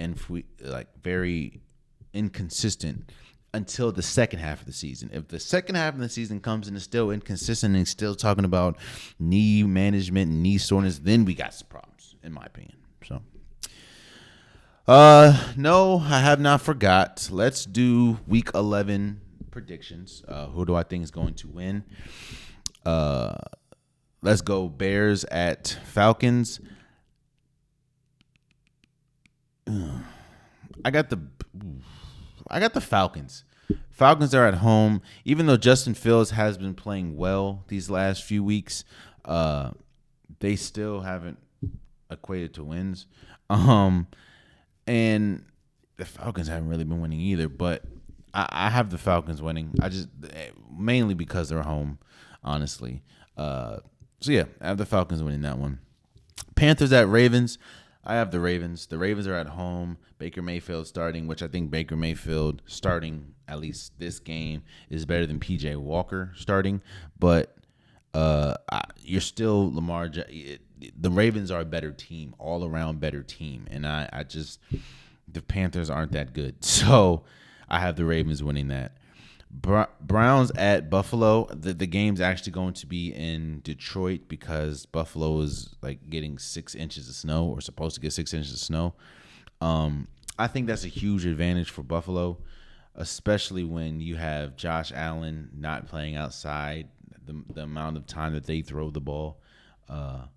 inconsistent until the second half of the season. If the second half of the season comes and is still inconsistent and still talking about knee management and knee soreness, then we got some problems, in my opinion. So. No, I have not forgot. Let's do week 11 predictions. Who do I think is going to win? Let's go Bears at Falcons. I got the Falcons. Falcons are at home. Even though Justin Fields has been playing well these last few weeks, they still haven't equated to wins. And the Falcons haven't really been winning either, but I have the Falcons winning. Mainly because they're home, honestly. So yeah, I have the Falcons winning that one. Panthers at Ravens. I have the Ravens. The Ravens are at home. Baker Mayfield starting, which I think Baker Mayfield starting at least this game is better than PJ Walker starting. But you're still Lamar. The Ravens are a better team, all around better team, and the Panthers aren't that good, so I have the Ravens winning that. Browns at Buffalo. The game's actually going to be in Detroit because Buffalo is getting 6 inches of snow, or supposed to get 6 inches of snow. I think that's a huge advantage for Buffalo, especially when you have Josh Allen not playing outside. The amount of time that they throw the ball. A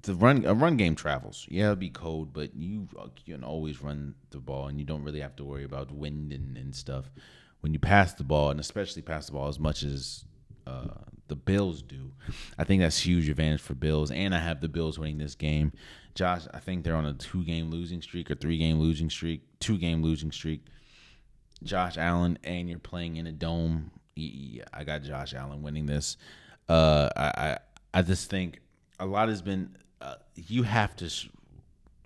run game travels. Yeah, it'll be cold, but you can always run the ball, and you don't really have to worry about wind and stuff when you pass the ball, and especially pass the ball as much as the Bills do. I think that's a huge advantage for Bills, and I have the Bills winning this game. Josh, I think they're on a 2-game losing streak or 3-game losing streak, 2-game losing streak. Josh Allen, and you're playing in a dome. Yeah, I got Josh Allen winning this. I just think a lot has been you have to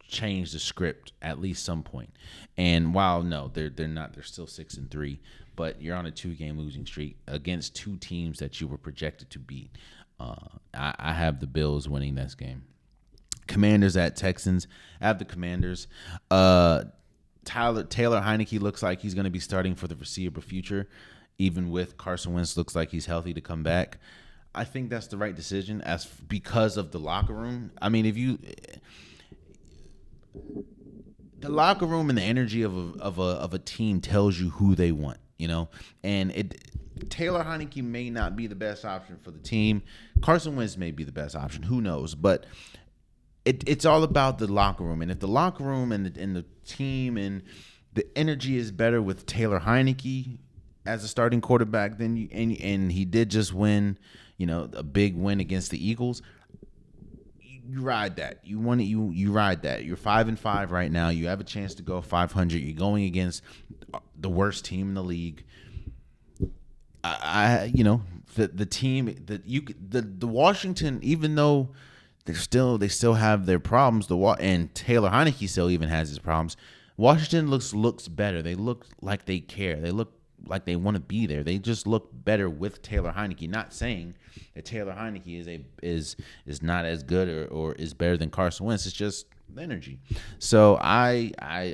change the script at least some point. And while no, they're not. They're still 6-3, but you're on a 2-game losing streak against 2 teams that you were projected to beat. I have the Bills winning this game. Commanders at Texans. I have the Commanders. Taylor Heineke looks like he's going to be starting for the foreseeable future. Even with Carson Wentz, looks like he's healthy to come back. I think that's the right decision because of the locker room. I mean, the locker room and the energy of a team tells you who they want, and Taylor Heineke may not be the best option for the team. Carson Wentz may be the best option. Who knows? But it's all about the locker room, and if the locker room and the team and the energy is better with Taylor Heineke as a starting quarterback, then and he did just win, a big win against the Eagles. You ride that. You ride that. You're 5-5 right now. You have a chance to go 500. You're going against the worst team in the league. The team the Washington, even though they still have their problems. And Taylor Heineke still even has his problems. Washington looks better. They look like they care. They look like they want to be there. They just look better with Taylor Heineke. Not saying that Taylor Heineke is not as good or is better than Carson Wentz. It's just energy. So I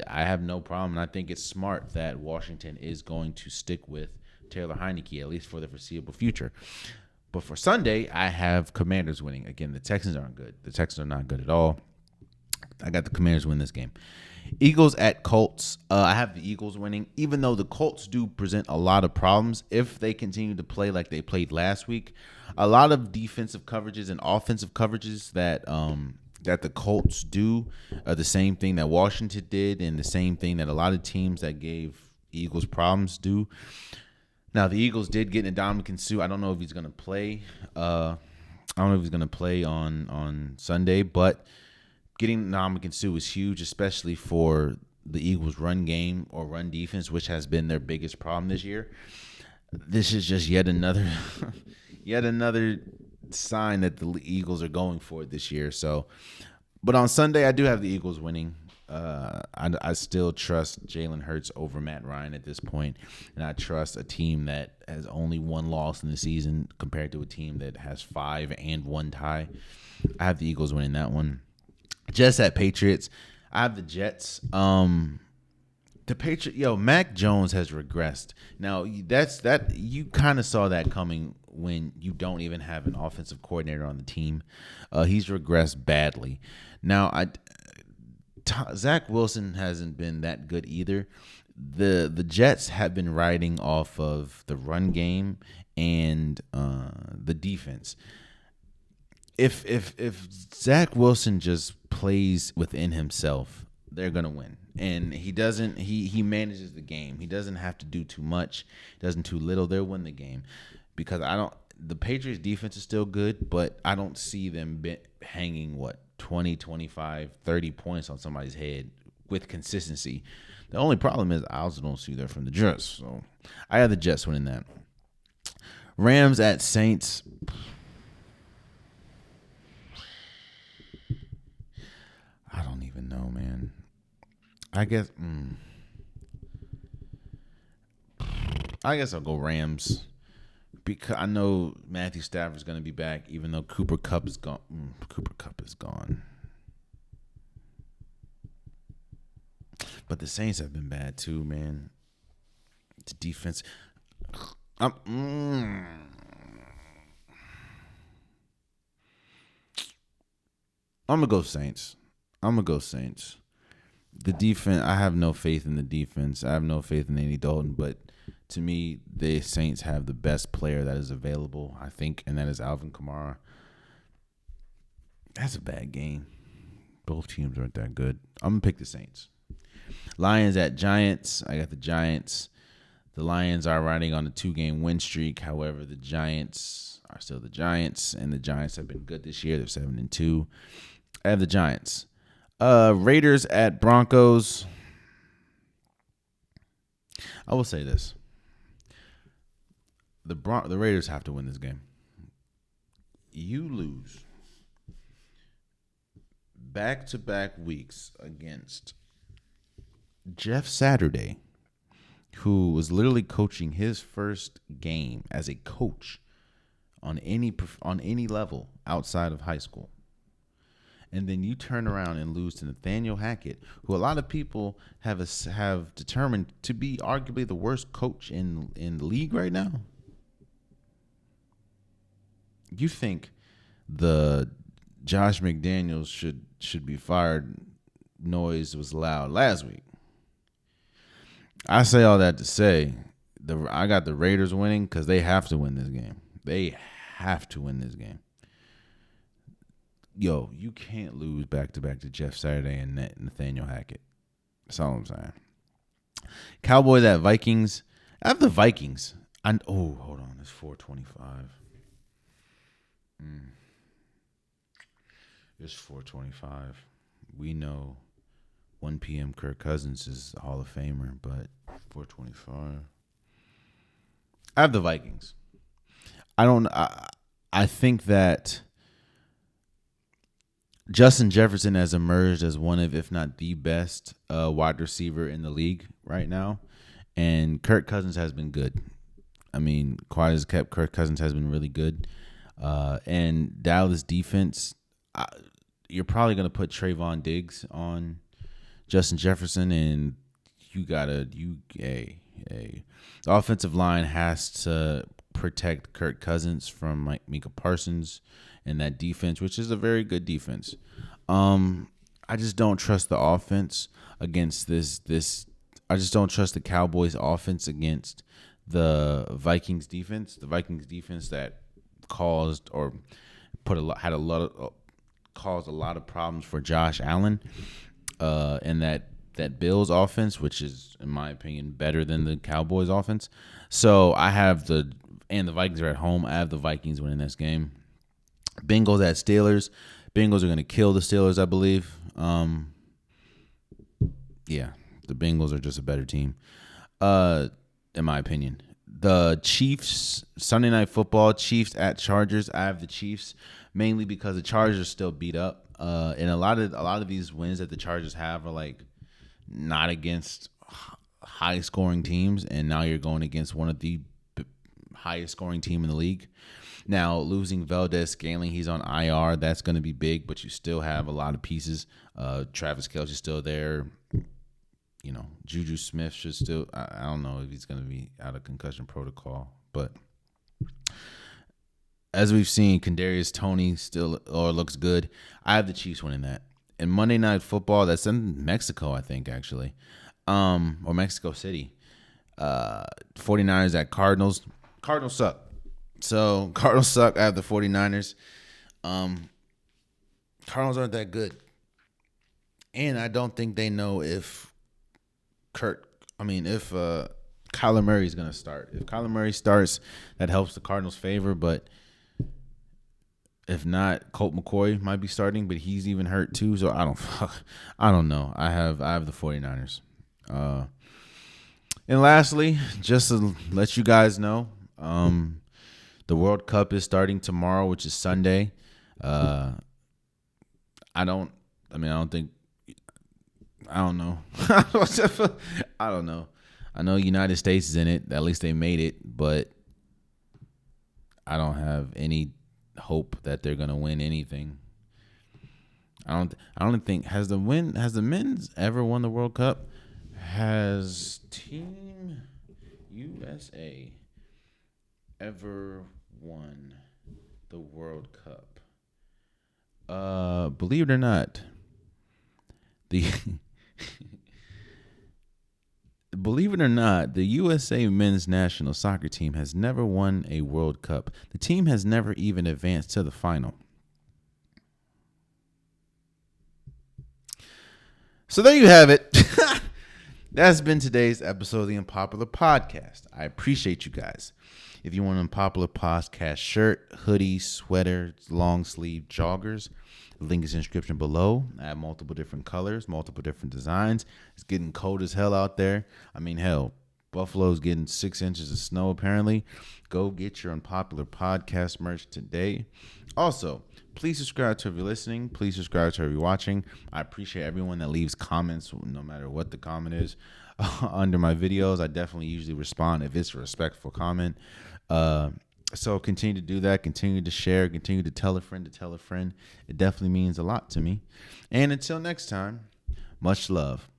have no problem. And I think it's smart that Washington is going to stick with Taylor Heineke, at least for the foreseeable future. But for Sunday, I have Commanders winning. Again, the Texans aren't good. The Texans are not good at all. I got the Commanders win this game. Eagles at Colts. I have the Eagles winning, even though the Colts do present a lot of problems if they continue to play like they played last week. A lot of defensive coverages and offensive coverages that the Colts do are the same thing that Washington did, and the same thing that a lot of teams that gave Eagles problems do. Now the Eagles did get Ndamukong Suh. I don't know if he's going to play. I don't know if he's going to play on Sunday, but getting Ndamukong Suh is huge, especially for the Eagles' run game or run defense, which has been their biggest problem this year. This is just yet another sign that the Eagles are going for it this year. So, but on Sunday, I do have the Eagles winning. I still trust Jalen Hurts over Matt Ryan at this point, and I trust a team that has only one loss in the season compared to a team that has 5 and 1 tie. I have the Eagles winning that one. Jets at Patriots. I have the Jets. The Patriots, Mac Jones has regressed. Now that you kind of saw that coming when you don't even have an offensive coordinator on the team. He's regressed badly. Now Zach Wilson hasn't been that good either. The Jets have been riding off of the run game and the defense. If Zach Wilson just plays within himself, they're gonna win. And he doesn't. He manages the game. He doesn't have to do too much. Doesn't too little. They'll win the game because the Patriots defense is still good, but I don't see them hanging 20, 25, 30 points on somebody's head with consistency. The only problem is I also don't see that from the Jets. So I have the Jets winning that. Rams at Saints. I don't even know, man. I guess I'll go Rams because I know Matthew Stafford's going to be back, even though Cooper Kupp is gone. Cooper Kupp is gone. But the Saints have been bad too, man. The defense. I'm gonna go Saints. The defense, I have no faith in the defense. I have no faith in Andy Dalton, but to me, the Saints have the best player that is available, I think, and that is Alvin Kamara. That's a bad game. Both teams aren't that good. I'm going to pick the Saints. Lions at Giants. I got the Giants. The Lions are riding on a 2-game win streak. However, the Giants are still the Giants, and the Giants have been good this year. They're 7-2. I have the Giants. Raiders at Broncos. I will say this. The Raiders have to win this game. You lose back-to-back weeks against Jeff Saturday, who was literally coaching his first game as a coach on any level outside of high school. And then you turn around and lose to Nathaniel Hackett, who a lot of people have determined to be arguably the worst coach in the league right now. You think the Josh McDaniels should be fired noise was loud last week. I say all that to say I got the Raiders winning because they have to win this game. They have to win this game. Yo, you can't lose back-to-back to Jeff Saturday and Nathaniel Hackett. That's all I'm saying. Cowboys at Vikings. I have the Vikings. Hold on. It's 4:25. It's 4:25. We know 1 p.m. Kirk Cousins is a Hall of Famer, but 4:25. I have the Vikings. I think that Justin Jefferson has emerged as one of, if not the best wide receiver in the league right now. And Kirk Cousins has been good. I mean, quiet as kept, Kirk Cousins has been really good. And Dallas defense, you're probably going to put Trayvon Diggs on Justin Jefferson, and the offensive line has to protect Kirk Cousins from Micah Parsons and that defense, which is a very good defense. I I just don't trust the offense against this. I just don't trust the Cowboys offense against the Vikings defense. The Vikings defense that caused or caused a lot of problems for Josh Allen, and that Bills offense, which is in my opinion better than the Cowboys offense. So the Vikings are at home. I have the Vikings winning this game. Bengals at Steelers. Bengals are going to kill the Steelers, I believe. Yeah, the Bengals are just a better team, in my opinion. The Chiefs, Sunday Night Football, Chiefs at Chargers. I have the Chiefs mainly because the Chargers are still beat up. And a lot of these wins that the Chargers have are like not against high scoring teams, and now you're going against one of the highest scoring team in the league. Now, losing Valdez-Scantling, he's on IR. That's going to be big, but you still have a lot of pieces. Travis Kelce's still there. You know, Juju Smith should still. I don't know if he's going to be out of concussion protocol, but as we've seen, Kadarius Toney still looks good. I have the Chiefs winning that. And Monday Night Football, that's in Mexico, I think, actually, or Mexico City. 49ers at Cardinals. Cardinals suck. So Cardinals suck. I have the 49ers. Cardinals aren't that good. And I don't think they know if Kyler Murray is going to start. If Kyler Murray starts, that helps the Cardinals' favor. But if not, Colt McCoy might be starting, but he's even hurt too. So I don't know. I have the 49ers. And lastly, just to let you guys know, the World Cup is starting tomorrow, which is Sunday. I don't know. I don't know. I know United States is in it. At least they made it, but I don't have any hope that they're gonna win anything. I don't think has the men's ever won the World Cup? Has Team USA ever won the World Cup? Believe it or not, believe it or not, the USA men's national soccer team has never won a World Cup. The team has never even advanced to the final. So there you have it. That's been today's episode of the Unpopular Podcast. I appreciate you guys. If you want an Unpopular Podcast shirt, hoodie, sweater, long sleeve joggers, the link is in the description below. I have multiple different colors, multiple different designs. It's getting cold as hell out there. I mean, hell, Buffalo's getting 6 inches of snow apparently. Go get your Unpopular Podcast merch today. Also, please subscribe to if you're listening. Please subscribe to if you're watching. I appreciate everyone that leaves comments, no matter what the comment is, under my videos. I definitely usually respond if it's a respectful comment. So continue to do that. Continue to share. Continue to tell a friend to tell a friend. It definitely means a lot to me. And until next time, much love.